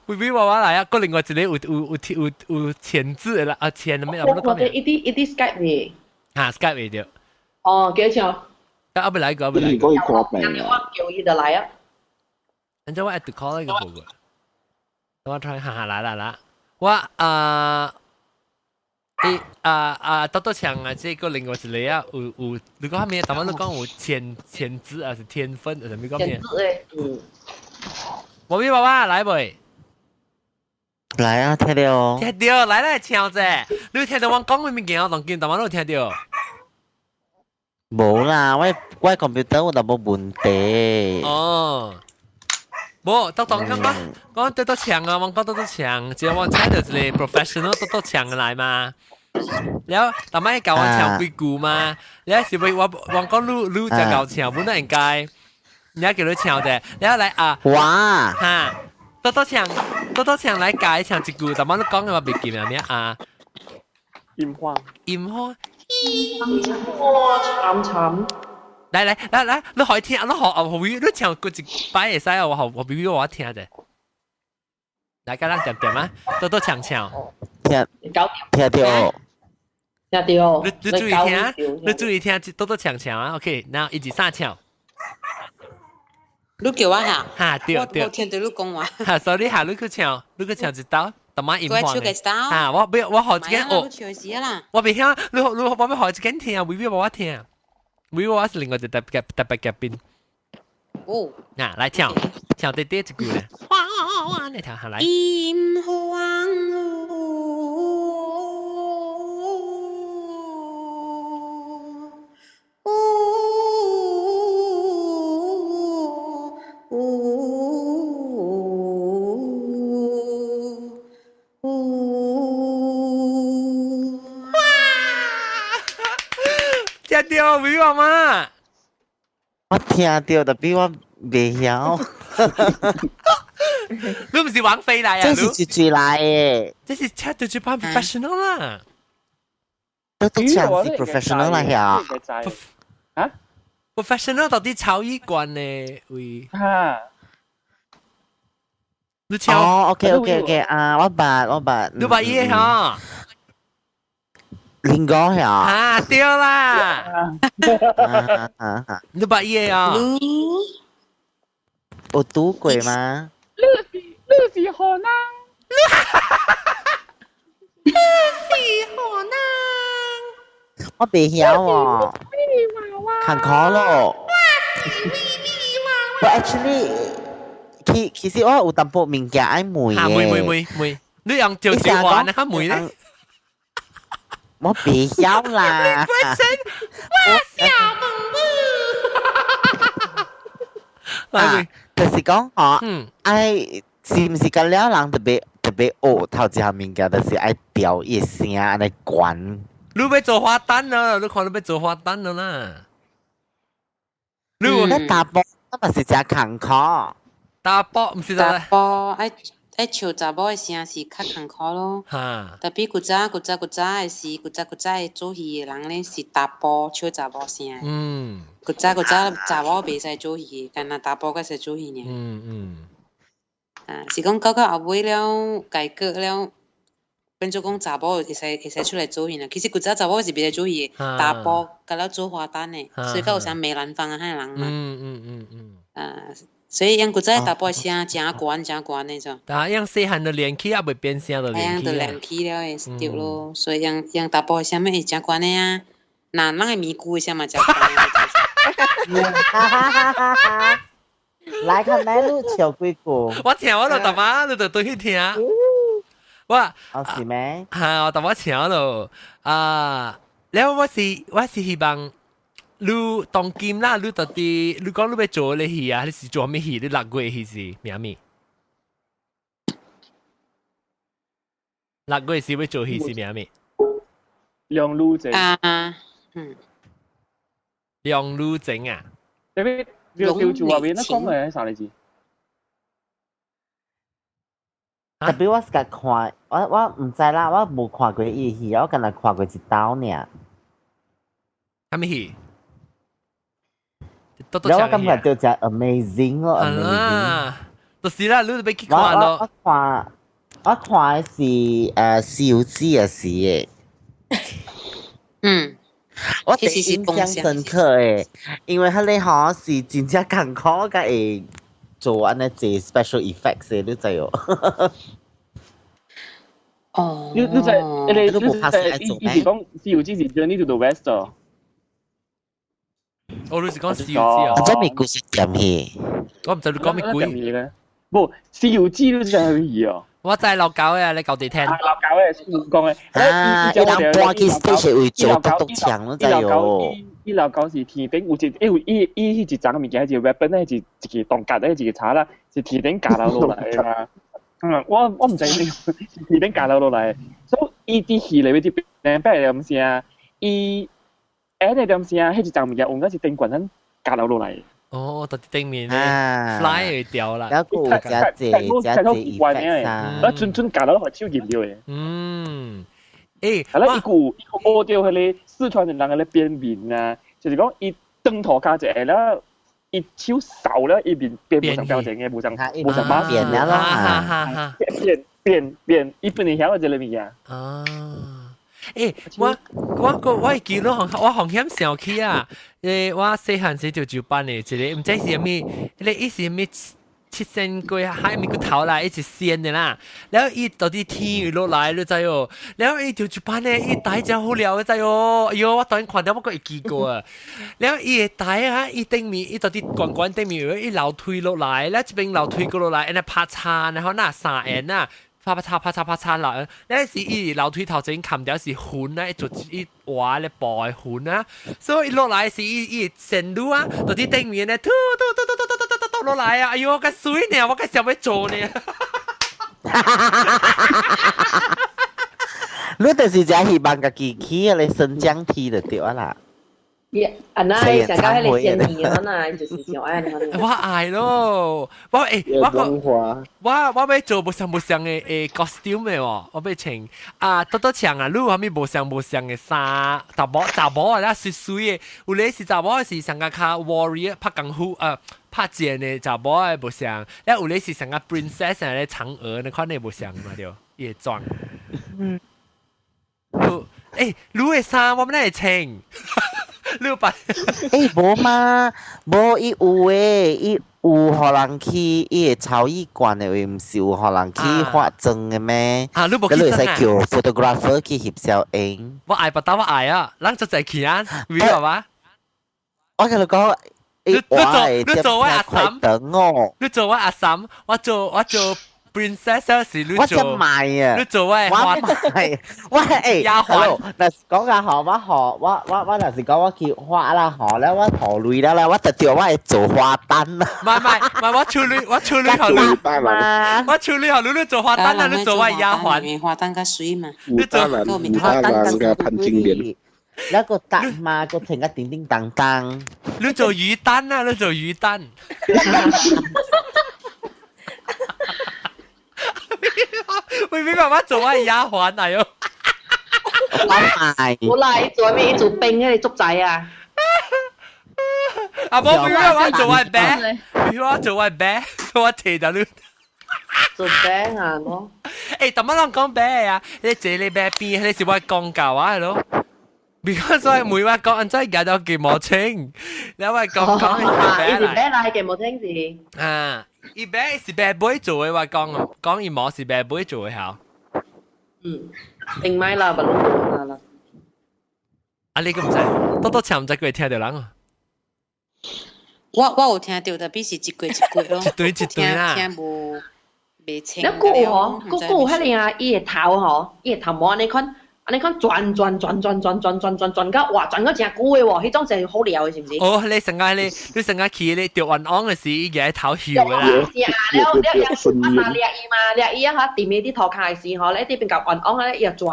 ？BB 娃娃嚟啊！個另外一個有簽字啦，啊簽咩？我哋一啲 Skype 嘅。Skype 嚟掉。哦，幾長？啊，不來個。你可以過病啊！叫伊就來啊！人家我 at call 一個報告，我 try 來，我多強啊！這個另外一個啊，有，如果他咩，當晚都講有潛質啊，是天分，什麼講咩？寶貝爸爸來未？來啊，聽到，來唱啫！你聽到我講嘅物件，我當見當晚都聽到。冇啦，我 computer 有淡薄問題。哦。冇，當講得強啊！我講得強，只要我猜到一個 professional 得強來嘛。แล้วทำไม教我唱幾句嘛？แล้ว是為我講你就教唱，本來應該你要叫你唱啫。แล้ว來啊，哇，哈，多唱來教唱一句，但係你講嘅話別記咩啊？櫻花，慘。來，你可以聽，你唱過一擺會使啊！我 B B 我聽啫。大家人點啊？多唱。聽到。你注意聽，多唱啊 ！OK，now 1、2、3唱。你叫我下，哈對對，我聽到你講話。哈，所以下你去唱一刀，特麼音我況唱嘅 style。啊，我學一間我唱時啦。我未聽，你我要學一間聽，微微我聽，微我是另外一特別嘅邊。哦，嗱，來跳第一句咧，哇，你跳下來。炎黃聽到微我嘛？我聽到，但係我未曉。你唔是王菲嚟啊？這是最來嘅，這是唱到最班 professional 啦。都唱是 professional 啦呀。啊 ？professional 到底超一關呢？喂。哈。你唱。哦，OK，啊，我捌。你捌嘢嚇？林哥呀。啊，對啦。你捌嘢啊？有讀過嗎？你是河南？你是河南？我未曉喎。坎坷咯。But actually，其實我有淡薄物件愛梅嘅。梅，你用照話呢？梅呢？我未曉啦。我小啊，就是講愛是唔是咁了人特別學頭一項物件，就是愛調伊聲安尼懸。你要做花旦啊？你看你要做花旦了啦。你打波，我嘛是真坎坷。打波唔是打波，愛唱查某嘅聲是較坎坷咯。特別古早嘅是古早嘅做戲嘅人咧是打波唱查某聲。古早查某袂使做戲，干那打波才使做戲呢。是講到後尾了改革了，變做講查某會使出來做戲啦。其實古早查某是袂使做戲，打波甲了做花旦嘅，所以有像梅蘭芳啊迄人嘛。所以用古早打波聲真懸那種。但係用細漢就練起，也未變聲就練起。就練起了誒，對咯。所以用打波聲咪真懸的啊！那人嘅咪咕聲嘛真懸。來看來你唱幾句？我唱我就特嘛，你就對去聽。我是咩？係我特我唱咯。แล้ว我是希望。你當劍啦，你到底你講你要做嘅戲啊？你是做咩戲？你落過嘅戲是咩名？落過是要做戲是咩名？梁路正梁路正啊！特別叫做話邊咧講嘅啥嚟字？特別我是個看，我唔知啦，我冇看過伊戲，我淨係看過一刀呢。係咩戲？然後我感覺就真 amazing 咯 ，amazing。就是啦，你都俾佢看咯。我看是《西遊記》嘅時嘅。我第一印象深刻誒，因為佢哋好是真正艱苦，甲會做安尼做 special effects 嘅，你知哦。哦。你係講《西遊記》是 Journey to the West 哦。我你是講《西遊記》啊？我真係故事點戲，我唔知你講咩鬼嘅。唔，《西遊記》你真係戲哦。我就係老狗嘅，你舊地聽。老狗嘅講嘅。一人搬去 stage 會做得獨強咯，真係哦。伊老狗是天頂有一，因為伊迄一張物件，係一個 weapon 咧，係一個銅甲咧，一個叉啦，是天頂架落來嘅嘛。我唔知呢個天頂架落來，所以伊啲戲裏邊啲變變係咁聲，伊。誒，你點先啊？迄一張物件，應該是頂棍咱夾落落嚟。哦，到頂面咧 ，fly 會掉啦。有個假借effect 啊！我準夾落去手入咗嘅。誒，係啦，伊個學掉佢哋四川人嘅變面啊，就是講伊燈頭加隻啦，伊手掃啦，伊變冇上表情嘅，冇上馬變啦咯，變，伊本嚟曉嘅就係物件。啊！我記到我紅險小氣啊！我細漢時就班嘅，一個唔知是咩，你意思咩？七仙龜喺面個頭啦，一直線嘅啦，然後伊到啲天落來你知哦，然後伊條住班咧，伊帶真好料嘅知哦，哎呦我當然看到我個會記過啊，然後伊帶啊，伊頂面伊到啲滾滾頂面，伊樓梯落來，然後一邊樓梯過落來，然後拍叉，然後那三眼啊。啪嚓啦！呢時伊樓梯頭前冚掉是หุ่啊，做伊畫咧播嘅หุ่啊，所以落來時伊成路啊，到啲頂面咧，突落來啊！哎呦，我個水呢，我個想要做呢。你就是只希望家己起嚟升降梯就對啦。อันนั้น想到迄個仙女啊，那就是想愛你。我愛咯，我要做無相嘅costume 嘅喎，我要穿啊多多長啊，你有咩無相嘅衫？查某啊，啦水嘅，有咧是查某是上個卡 warrior 拍功夫拍劍嘅查某嘅無相，咧有咧是上個 princess 咧嫦娥你看你無相嘛對，也裝。你嘅衫我們嚟穿。六百無嘛，無伊有誒，伊有互人去，伊會超意館誒，毋是有互人去化妝誒咩？你無去妝啊？叫 photographer 去翕相影。我愛我愛啊，咱就在去啊，會有嗎？我同你講，你做我阿嬸，你做我阿嬸，我做。princess 是你做，我真賣啊！你做我賣，我丫鬟。嗱，講下嗬，我嗱時講我叫花啦嗬，咧我頭累啦，我就叫我係做花燈啦。唔係，我處理後你做花燈啊！你做我丫鬟。花燈個水嘛，你做花燈個噴精蓮。แล้วก็ตัดมาก็ถึงก็叮叮當當。你做魚燈啊！你做魚燈。喂，你媽媽做我係丫鬟嚟哦。我嚟做咩？做兵嘅你捉仔啊！阿婆，你媽媽做我係啤，你媽媽做我係啤，我提到你。做兵啊咯！誒，點解啷講啤啊？你這裡啤邊？你是我講教啊係咯？Because 我每話講安真係到幾冇清，你話講係啤嚟。啤嚟幾冇清字。啊。伊白是白妹做嘅話講伊冇是白妹做嘅好。定買啦，不攞啦。啊，你個唔使，多搶唔使佢聽到人啊。我有聽到，特別是一句咯。一句啊。聽無未清。那個嗬，嗰個迄個啊，伊個頭嗬，伊個頭毛你看。你講轉到哇，轉到真久嘅喎，迄種就好料嘅，是唔是？哦，你成日去你釣雲昂嘅時，伊嘅頭翹嘅啦。是啊，了掠伊啊嚇，掂你啲頭殼時嗬，你啲邊嚿雲昂咧又轉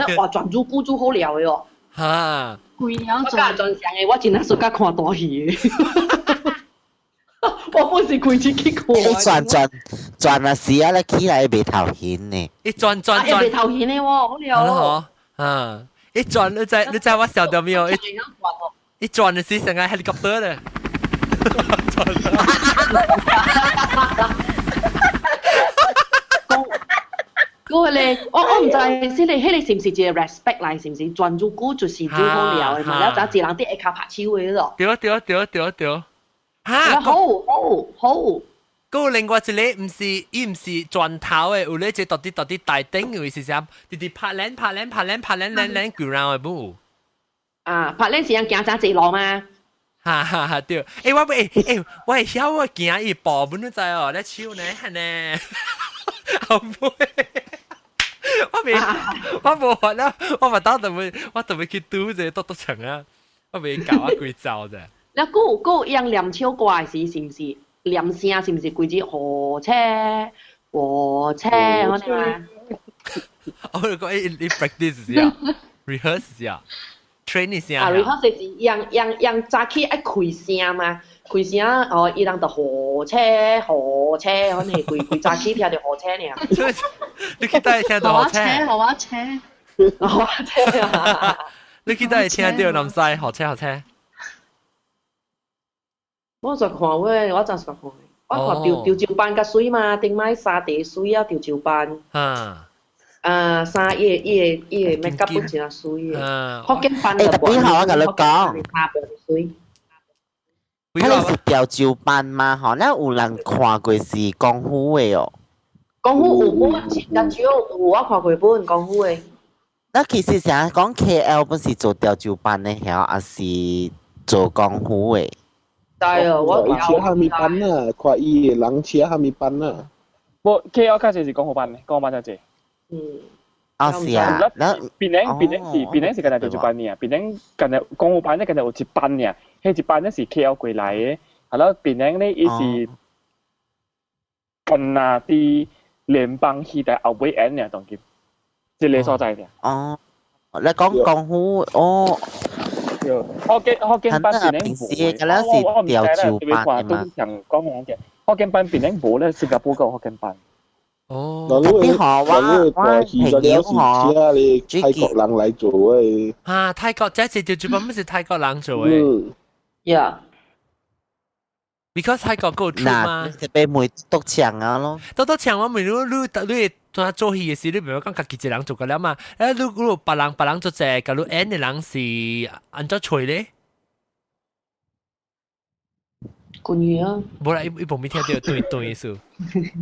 咧，哇轉住咕住好料嘅喎。嚇！貴了轉上嘅，我真係暑假看大戲嘅。我本是開始去看。轉啊時啊，你起來未頭顯呢？一轉，未頭顯呢喎，好料咯。啊！一轉，你知我笑到沒有？一轉嘅時成個 helicopter 咧。嗰咧，我唔知先你，迄個是唔是一個 respect 嚟？是唔是轉住股就是做好料嘅嘛？แล้ว就一人啲會靠拍手嘅咯。對。嚇！好。嗰另外一個唔是轉頭嘅，有咧只到啲大頂，有是啥？啲拍靚叫人嘅冇。啊，拍靚是人行揸直路嘛？哈對。我係曉我行一步本都知哦，你笑呢係呢？後背。我冇學啦，我咪當特別去賭啫，多層啊，我未搞啊幾招啫。那個樣念超怪是唔是？念聲是唔是規隻火車？我哋嘛？我講你 practice 呀 ，rehearse 呀 ，training 呀。啊 ，rehearse 是樣早起愛開聲嘛？開聲哦，伊人就火車，我哋規早起聽到火車呢。你記得聽到火車？我車啊！你記得聽到南西火車？我就看喂，我真係看，我看調照班嘅水嘛，定買沙地水啊調照班。3页 make up 真係水嘅，福建班特別好啊，甲你講，水。迄個是潮州班嘛，吼，咱有人看過是功夫的哦。功夫有本，潮州有我看過本功夫的。那其實成日講 KL 本是做潮州班的，曉還是做功夫的？係啊，我以前還沒班啊，看伊個人車還沒班啊。我 KL 較濟是功夫班嘅，功夫班較濟。哦是啊，那檳城是近日潮州班嘅，檳城近日功夫班咧近日有一班嘅，迄一班咧是 KL 過來嘅，係咯，檳城咧伊是近啊啲聯邦時代後尾 end 嘅當今，一個所在嘅。哦，你講功夫哦。福建班檳城冇，我唔知啦，特別話都想講講嘅，福建班檳城冇咧，新加坡個福建班。哦，啲河我朋友河，泰國人嚟做嘅。啊，泰國即係潮州班，唔是泰國人做嘅。Yeah。because 泰國夠出嘛。嗱，被妹督搶啊咯。督搶我咪你做戲嘅時，你唔係講家己一人做㗎啦嘛？你別人做隻，假如 N 嘅人是按照吹咧。關於啊，冇啦，一部未聽到對意思，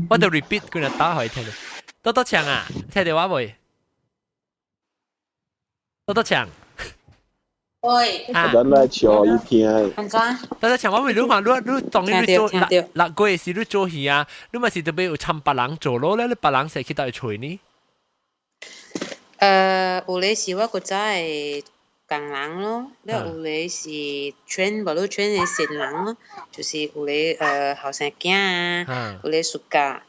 我就 repeat 佢就打開聽到。多強啊，聽電話未？多強。喂。啊。咱來笑伊聽。安怎？多強，我咪你話你當然你做六個月時你做戲啊，你咪是特別有參別人做咯，你別人成去到去吹呢？有咧是我個仔工人咯，了有咧是圈無咯圈嘅新人咯，就是有咧後生囝啊，有咧暑假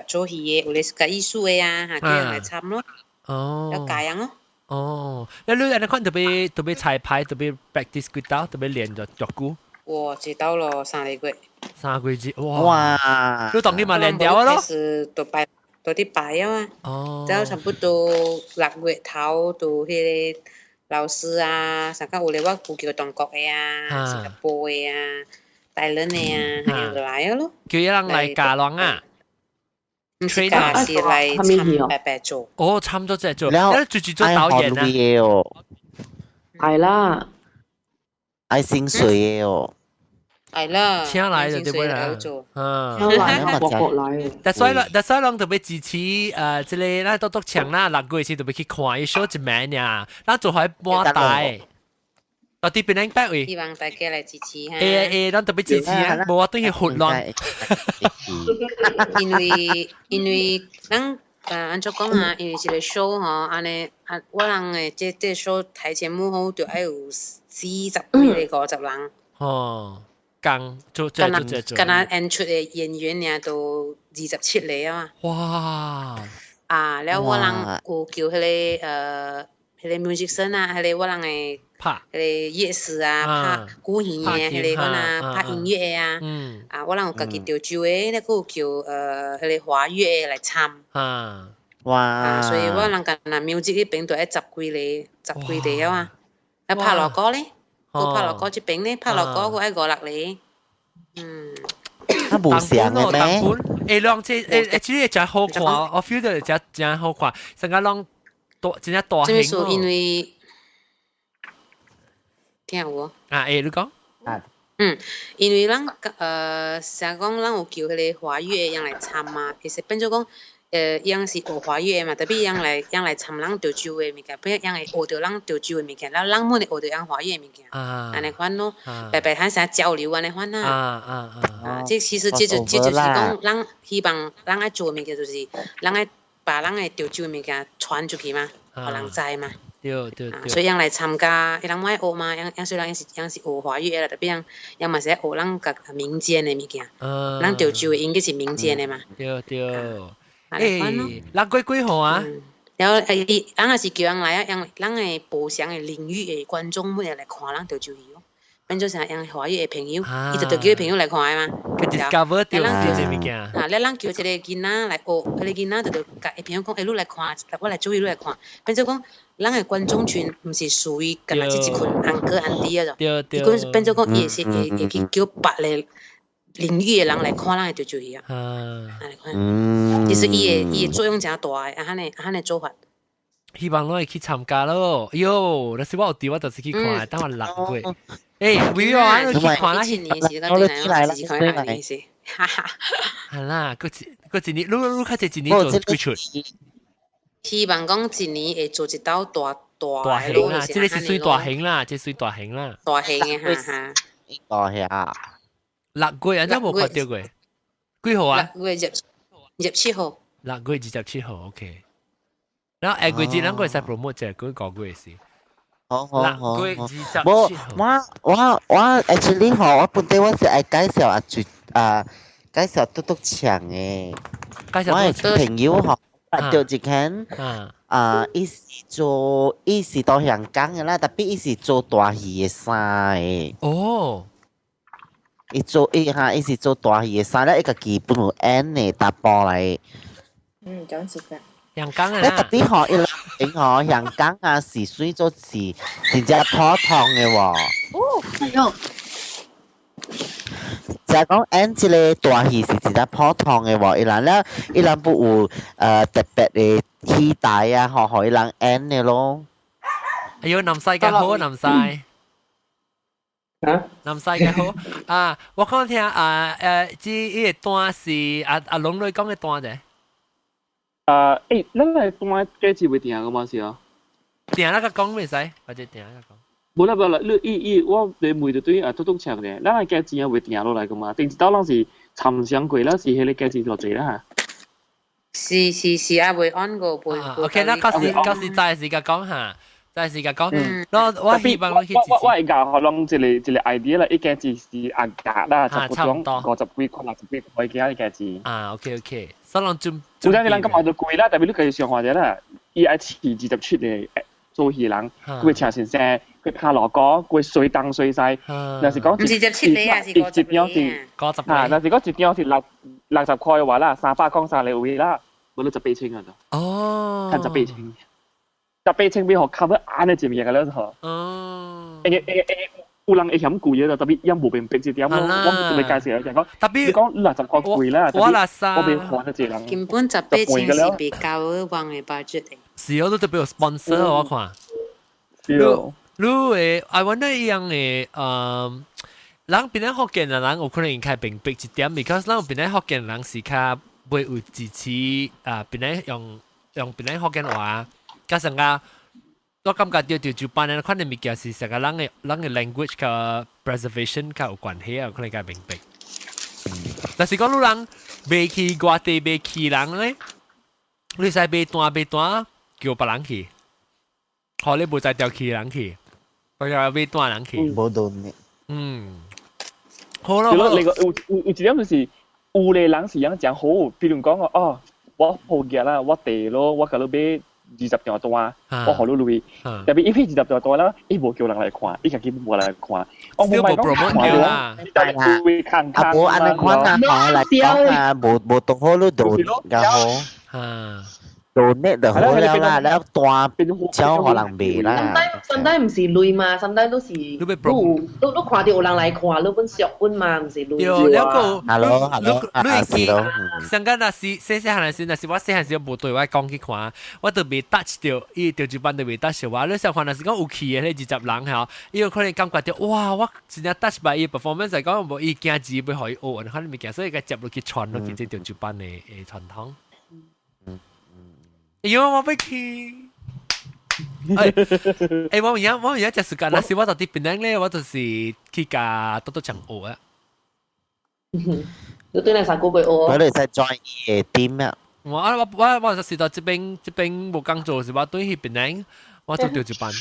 做戲嘅，有咧暑假藝術嘅啊，叫人來參咯，了家樣咯。哦，你安尼看特別彩排，特別 practice 幾道，特別練咗久。哇，知道咯，3個月。3個月哇！你當你嘛練掉咯？是都啲擺啊嘛。哦。然後差不多6月頭到迄個老師啊，上個有咧我顧叫中國嘅啊，新加坡嘅啊，大陸嘅啊，係就來咯。叫人嚟教人啊？唔是教是嚟參白白做。哦，參咗隻做，你最做導演啊？係啦，愛薪水嘅哦。係啦，請來就對唔啦？請來國來。但所以人特別支持即係咱多搶啦，6個月時特別去看伊 show 一晚呀，咱做開半帶。到啲邊領北位？希望大家來支持哈。咱特別支持啊，無話等於混亂。因為咱按照講啊，因為一個 show 吼，安尼我人誒這 show 台前幕後就愛有40幾個50人。哦。剛做，敢若演出嘅演員呀都27個啊嘛。哇！啊，了我人有叫迄個musician啊，迄個我人嘅拍，迄個樂師啊，拍古戲嘅，迄個我人拍音樂嘅啊。啊，我人有家己潮州嘅，咧佫有叫迄個華語嘅來參。哇！所以我人敢若 music 迄邊都愛10幾個啊嘛。啊，拍落歌咧。我拍落歌這邊呢，拍落歌我愛5、6個。啊，無相嘅咩？兩隻其實真好看，我 feel 到真好看，成個人真係大型。這是因為聽有啊，你講。因為咱成講咱有叫迄個華語嘅人來參嘛，其實變做講。樣是學華語嘅嘛，特別樣來參人潮州嘅物件，不樣會學到人潮州嘅物件，然後人們會學到樣華語嘅物件，安尼款咯，白白睇成交流安尼款啦。即其實就是講，人希望人愛做嘅物件就是，人愛把人嘅潮州嘅物件傳出去嘛，互人知嘛。對。所以樣來參加，人唔愛學嘛，樣雖然樣是學華語嘅啦，特別樣嘛是愛學人個民間嘅物件，人潮州嘅應該是民間嘅嘛。對。6個幾號啊？然後人也是叫人來啊，人嘅不同嘅領域嘅觀眾每日來看人潮州戲咯，變做成人華語嘅朋友，伊就叫朋友來看嘅嘛。佢 discover 到啲物件。啊，你人叫一個囡仔來學，嗰個囡仔就甲朋友講，你來看，我來做，你來看。變做講，人嘅觀眾群唔是屬於干那一群安哥安弟啊，就，伊講變做講，伊是會去叫別领域的人来看，咱会就注意啊。来看，其实伊的作用真大诶，安尼做法。希望我会去参加咯。哟，那是我有啲我就是去看，等我6月。誒，會啊，我去看啦。一年是個對來啦，自己看兩年是，哈哈。係啦，個一年，你較濟一年做幾出？希望講一年會做一道大型啦，即係是算大型啦，即係算大型啦。大型嘅哈哈。大型啊！6月啊，真冇看到過。幾號啊？6月27號。6月27號 ，OK。然後下個月咱個會使 promote 隻嗰個月事。6月27號。我 actually 我本地我是愛介紹介紹嘟嘟牆嘅。我係朋友到一間伊是到香港嘅啦，特別伊是做大魚嘅衫嘅。哦。伊是做大魚嘅衫咧，一個基本有 N 嘅打包嚟。講實在。香港啊！特別伊人香港啊，是水做是真正普通嘅喎。喲。就係講 N 一個大魚是真正普通嘅喎，伊人不有特別嘅期待啊，互伊人 N 嘅咯。哎呦，南西嘅好，南西。南西嘅好啊！我講聽呢個段是阿龍女講嘅段啫。咱嚟段幾次會定嘅嘛是啊？定那個講未使，或者定那個講。冇啦，我你每日對嘟嘟牆嘅，咱係幾次會定落嚟嘅嘛？定知道咱是尋上過啦，是迄個幾次落嚟啦是啊，會按個會。OK，那嗰時再時間講下。再時間講，我希望我去。我係教學攏一個 idea 啦，一件字是壓價啦，差唔多50幾塊、60幾塊嘅一件字。OK，所以人準。有陣人咁話就貴啦，特別你可以上話者啦，伊愛持20出嘅做戲人，佢請先生，佢拍落歌，佢水東水西。若是講27你啊，是50張是50，若是講一張是60塊嘅話啦，300講3嚟位啦，冇得18千啊就。哦。看18千。18千俾學 cover 啱嘅節目嘅啦，嗬。有人會嫌貴嘅，特別因無便逼住點咯。我咪介紹就講，特別你講60塊貴啦，我俾看得住人。根本18千是比較旺嘅 budget 嘅。是我都特別有 sponsor 我看。是哦。你I wonder 一樣嘅人本來福建嘅人有可能開並逼一點 ，because 人本來福建人是較會有支持本來用本來福建話。加上我感覺對住班咧，可能物件是成個人嘅 language 嘅 preservation 較有關係啊，可能較明白。但是講你人未去外地未去人咧，你使買單叫別人去，可你無再調去人去，或者買單人去。無論嘅。好咯。你個有一點就是有嘅人是樣講好，比如講我好嘅啦，我地咯，我嗰度買。20張單，我學到類，特別一批20張單啦，伊無叫人來看，伊家己冇來看。我冇買講看啦，但係會看。啊，無安尼看啊，來講啊，無同好你做嘅好。做呢就好了啦，แล้ว單超可能未啦。甚至唔是累嘛，甚至都是都看到有人來看，你本熟本嘛，唔是累。有兩個，hello，你上個那時細漢時，那時我細漢時無對我講去看，我都未 touch 到，伊條主辦都未 touch 我。你上看那時講有去嘅迄20人嚇，伊有可能感覺到哇，我真正 touch by 伊 performance 係講無伊驚字要學伊學，可能物件，所以佢接落去傳落去即條主辦嘅傳統。哎呦，我要去！我而家隻時間，那時我到啲邊咧，我就是去架多多場學啊。你對你三個月學？我哋在 join 嘅 team 啊。我就是到這邊冇工作時，我對去邊咧，我做調住班。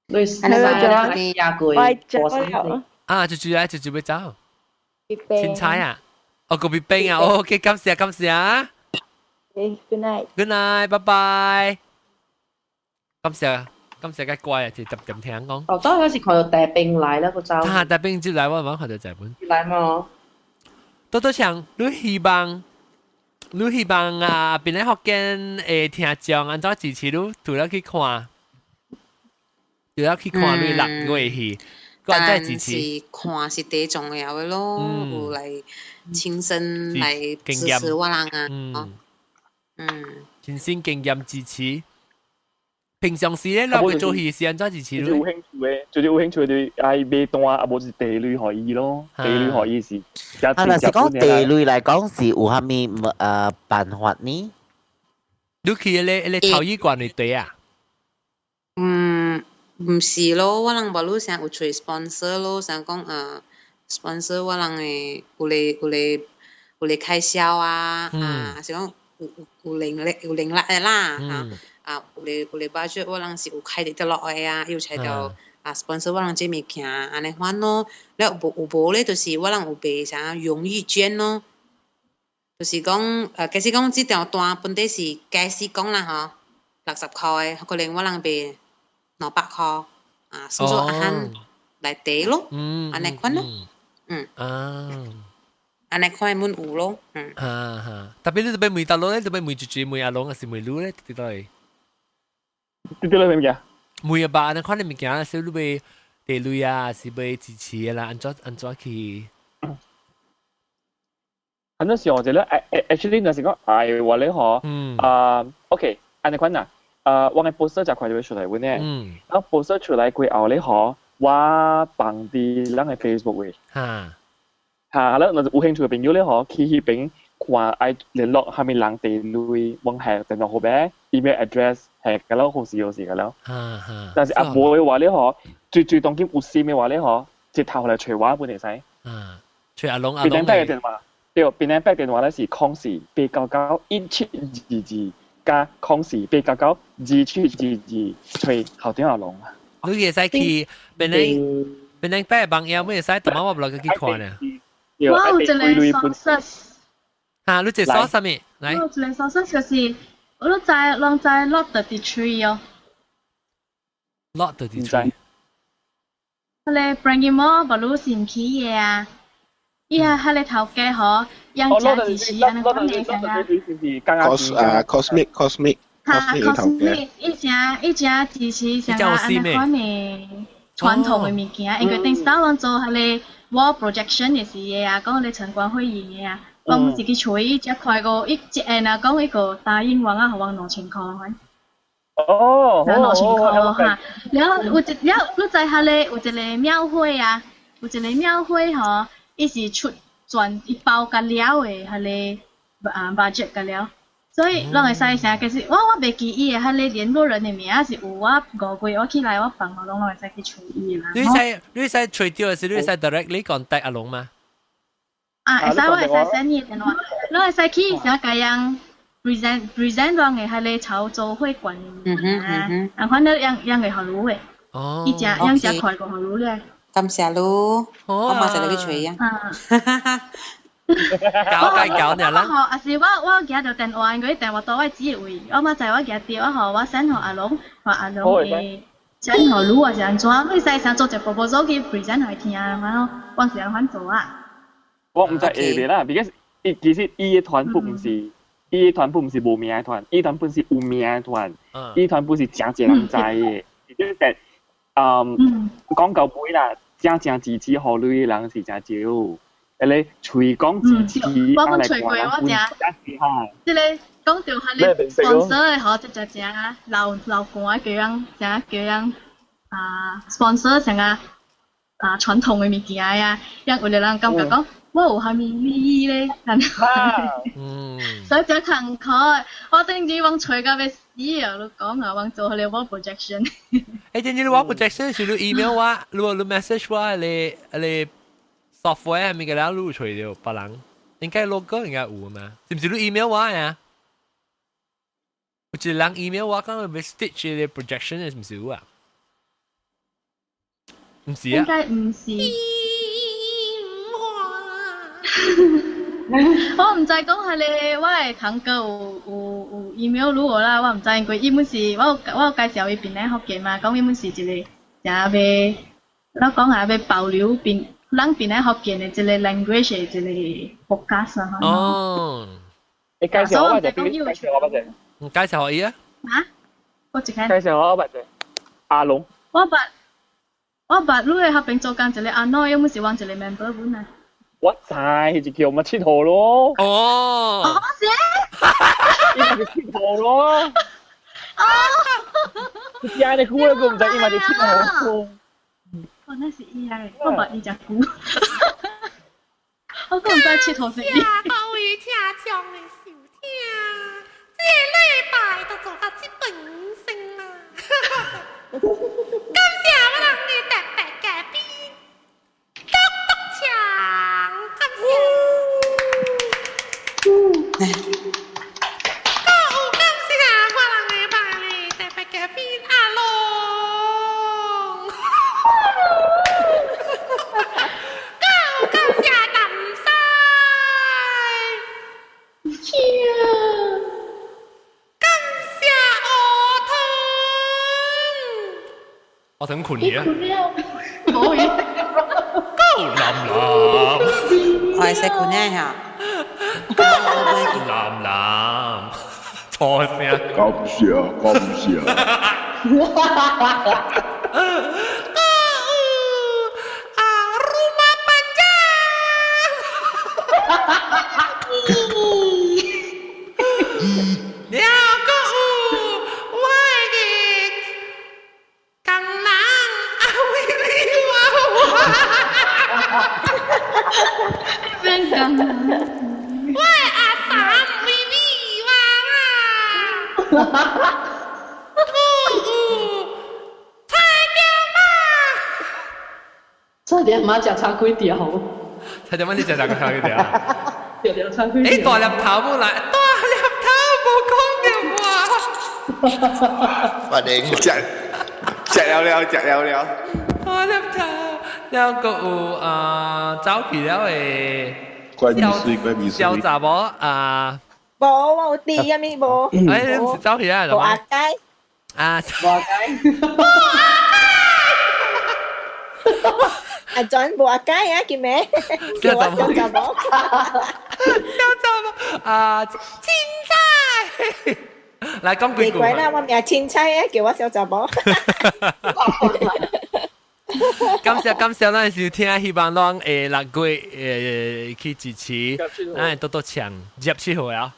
你三個月啊，就要走。青菜啊，個別冰啊 ，OK， 感謝。Good night. Good night. Bye bye. 感謝嘅乖啊，就點聽講。當嗰時看到大兵來啦，個週。大兵接來，我看到日本。來嘛。多多強，你希望啊，邊啲學見聽眾按照支持你，除咗去看你6月去，但是看是最重要的咯，有来亲身来支持我人啊，亲身经验支持。平常時咧，落去做戲是安怎支持咧？有興趣嘅，最有興趣就愛買單，啊無就是地雷可以咯，地雷可以是。啊，若是講地雷來講是有蝦米辦法呢？你去咧草魚館嚟對啊？唔是咯，我人無路想有找 sponsor 咯，想講sponsor 我人誒有嚟開銷啊，是講有零力嘅啦嚇。有嚟 budget 我人是有開得落嘅啊，又採到sponsor 我人這物件安尼款咯。了有無咧，就是我人有賣啥榮譽券咯，就是講假使講這條單本地是假使講啦嗬，60塊嘅，可能我人賣200塊算做阿漢來地咯，安尼款咯，安尼款滿有咯，特別你特別每大佬咧，特別每住每阿龍還是每路咧，啲都係。啲咩物件？每日吧，那看你物件，小路被地雷啊，是被支持啦，安怎去？很多時候我覺得，actually 那是講係話咧嗬，OK，安尼款呐，我嘅 poster 就快就會出嚟揾咧，然後 poster 出嚟過後咧嗬，我放啲咱嘅 Facebook 嘅，嚇，แล้ว有興趣嘅朋友咧嗬，去嗰邊看愛聯絡下面人地雷，問下電話號碼、email address。係噶咯，好時噶咯。但是阿冇嘅話咧，嗬，最當今有線嘅話咧，嗬，直頭嚟隨話本嚟使。隨阿龍。邊頂嘅電話，對，邊頂電話咧是04-899-1722加04-899-2722，隨後頂阿龍。你會使去邊頂8幫友，咩使？同埋我唔落去看啊。我有一個 sources。嚇，你隻 source 咩？嚟。我有一個 sources 就是。我都在 Lot 33哦。Lot 33。佢哋 bring 麼不如先起嘢啊！依下佢哋頭家嗬，養家支持啊！你講你成啊？Cosmic。嚇 ，Cosmic 一隻支持成啊！安尼款嘅傳統嘅物件，因為頂時我做佢哋 wall projection 嘅事嘢啊，講佢哋陳光輝嘢啊。我唔自己吹一塊個一講一個大英王啊，王2000塊。哦，2000塊嚇。然後有在下咧有一個廟會啊，有一個廟會嗬，伊是出全一包個料嘅，下咧budget 個料。所以攏會使成，其實我袂記伊嘅，下咧聯絡人嘅名是有我5個月我起來我放我攏會使去吹伊啦。你使吹掉嘅是你使 directly contact 阿龍嗎？會使我會使 send 伊電話，你會使去成個樣 present 當嘅係你炒做會館啊，反正樣嘅好路嘅，一隻樣隻快過好路咧。感謝咯，我馬上嚟去吹啊！搞呢啦。我是我記到電話，嗰啲電話到我指揮，我馬就我記掉，我 send 阿龍嘅。send 好路啊，是安怎？你使想做隻波波手機 present 去聽啊，然後我是安做啊。我唔知下邊啦，because 其實伊嘅團唔是，伊嘅團唔是無名嘅團，伊團本是有名嘅團，伊團本是真濟人知嘅，即係講到尾啦，真支持好女嘅人是真少，誒你隨講支持，我講隨過我正，即係講到係你 sponsor 嘅好只流汗叫樣sponsor 成啊傳統嘅物件啊，因為人感覺講。哇！係咪呢咧？所以就慷慨，我頂住往吹到要死啊！你講啊，往做佢哋 wall projection。誒，陣時 wall projection 是你 email 我，你 message 我，你 software 係咪嘅啦？你吹到別人，應該 logo 應該有嘛？是唔是你 email 我呀？有一人 email 我講要 stitch 嘅 projection 係唔是有啊？唔是啊？應該唔是。我唔知講係你，我係堂哥有 email 攞我啦，我唔知因為伊本是我有介紹伊邊咧福建嘛，講伊本是一個也要，我講係要保留邊咱邊咧福建嘅一個 language 嘅一個國家上。哦，你介紹我或者介紹我或者？介紹我伊啊？啊？我一間。介紹我或者？阿龍。我把。我捌你嘅合併做工一個阿諾，有冇是揾一個 member 本啊？我知，就叫我佚佗咯。哦，伊咪就佚佗咯。伊安尼久了，佢唔知伊咪就佚佗咯。哦，那是伊啊，我捌伊只久。我講唔知佚佗是伊。各位聽眾嘅收聽，這禮拜就做到這本身啦。感謝我哋嘅特別嘉賓，篤篤強，感謝。ก็อู感謝我哋嘅拜禮特別嘉賓阿龍。ก็อู感謝淡西。感謝我等困嘢啊！可以。高林林，我係食管咧嚇。林林，錯聲。感謝。rumah panjang. แล้วก็ว่าเด็กกังนังเอาวิริวะเป็นกังว่าอาสามวิวิวะ差點媽食叉龜條，差點乜你食大個叉龜條？條叉龜條。誒，大粒頭冇嚟，大粒頭冇講嘅話。我哋食了。大粒頭，แล้วก็走去了誒，小雜某冇我啲啊咪冇。誒，你唔是走去啊？冇阿雞。冇雞。阿俊冇阿雞啊，叫咩？叫我小雜寶。小雜某青菜。嚟講幾句。奇怪啦，我名青菜啊，叫我小雜寶。感謝咱收聽，希望咱6月去支持，咱多多搶17號啊。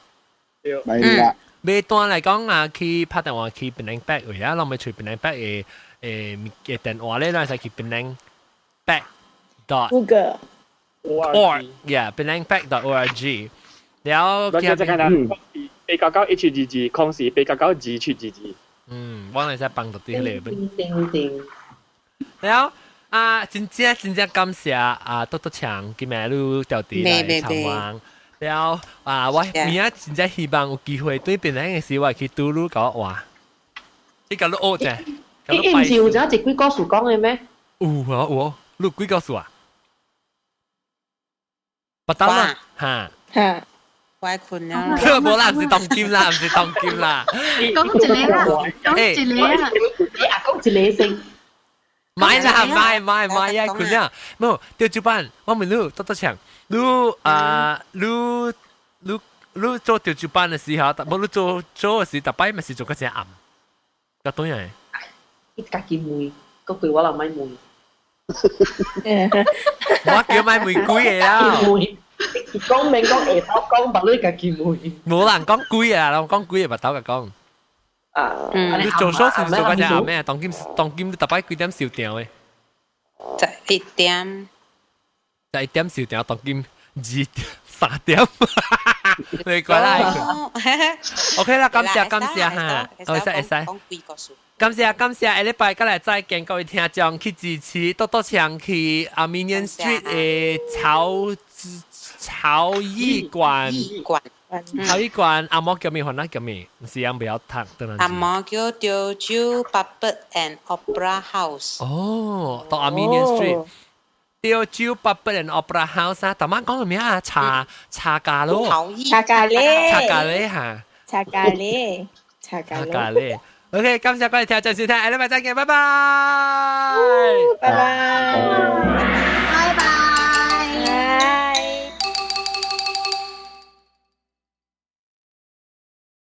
係啦。尾段嚟講啊，去拍電話去檳城北位啊，咱咪隨檳城北嘅電話咧，咱係去檳城北Google org yeah 檳城北 org แล้วเราจะกันนะ被搞搞 HGG 空時被搞搞 G 出 GG 我哋在幫到啲嚟邊。แล้ว真正感謝多多強今日都掉啲嚟參觀。แล้ว我明仔真正希望有機會對檳城嘅時我去嘟嚕搞話，你搞到學啫。你唔是有隻幾個樹講嘅咩？有，你幾個樹啊？不得啦，嚇。乖困啦，冇啦，唔是當劍啦，講一個啦，講一個啦。你阿公一個先。買呀，困啦，冇調主辦，我問你多搶，你做調主辦嘅時候，冇你做嘅時，特擺咪是做嗰隻暗，個當然。你家己梅，嗰句我就買梅。我叫買玫瑰嘅啦。講明講下頭講白你家己梅。冇人講鬼啊，人講鬼嘅白頭嘅講。你做數是做嗰隻暗咩？當今特擺幾點燒掉嘅11點。11點燒掉，當今3點。你過嚟。OK 啦，感謝嚇，會使。感謝，下禮拜再來再見各位聽眾去支持，多搶去Armenian Street 嘅潮藝館，阿嬤叫咩？可能叫咩？唔是唔要讀，阿嬤叫Teochew Puppet and Opera House。哦，到Armenian Street。Teochew Puppet and Opera House 啊，頭晚講到咩啊？茶咖喱嚇。茶咖喱。OK， 感謝各位聽眾收聽，下禮拜再見，拜拜。拜拜。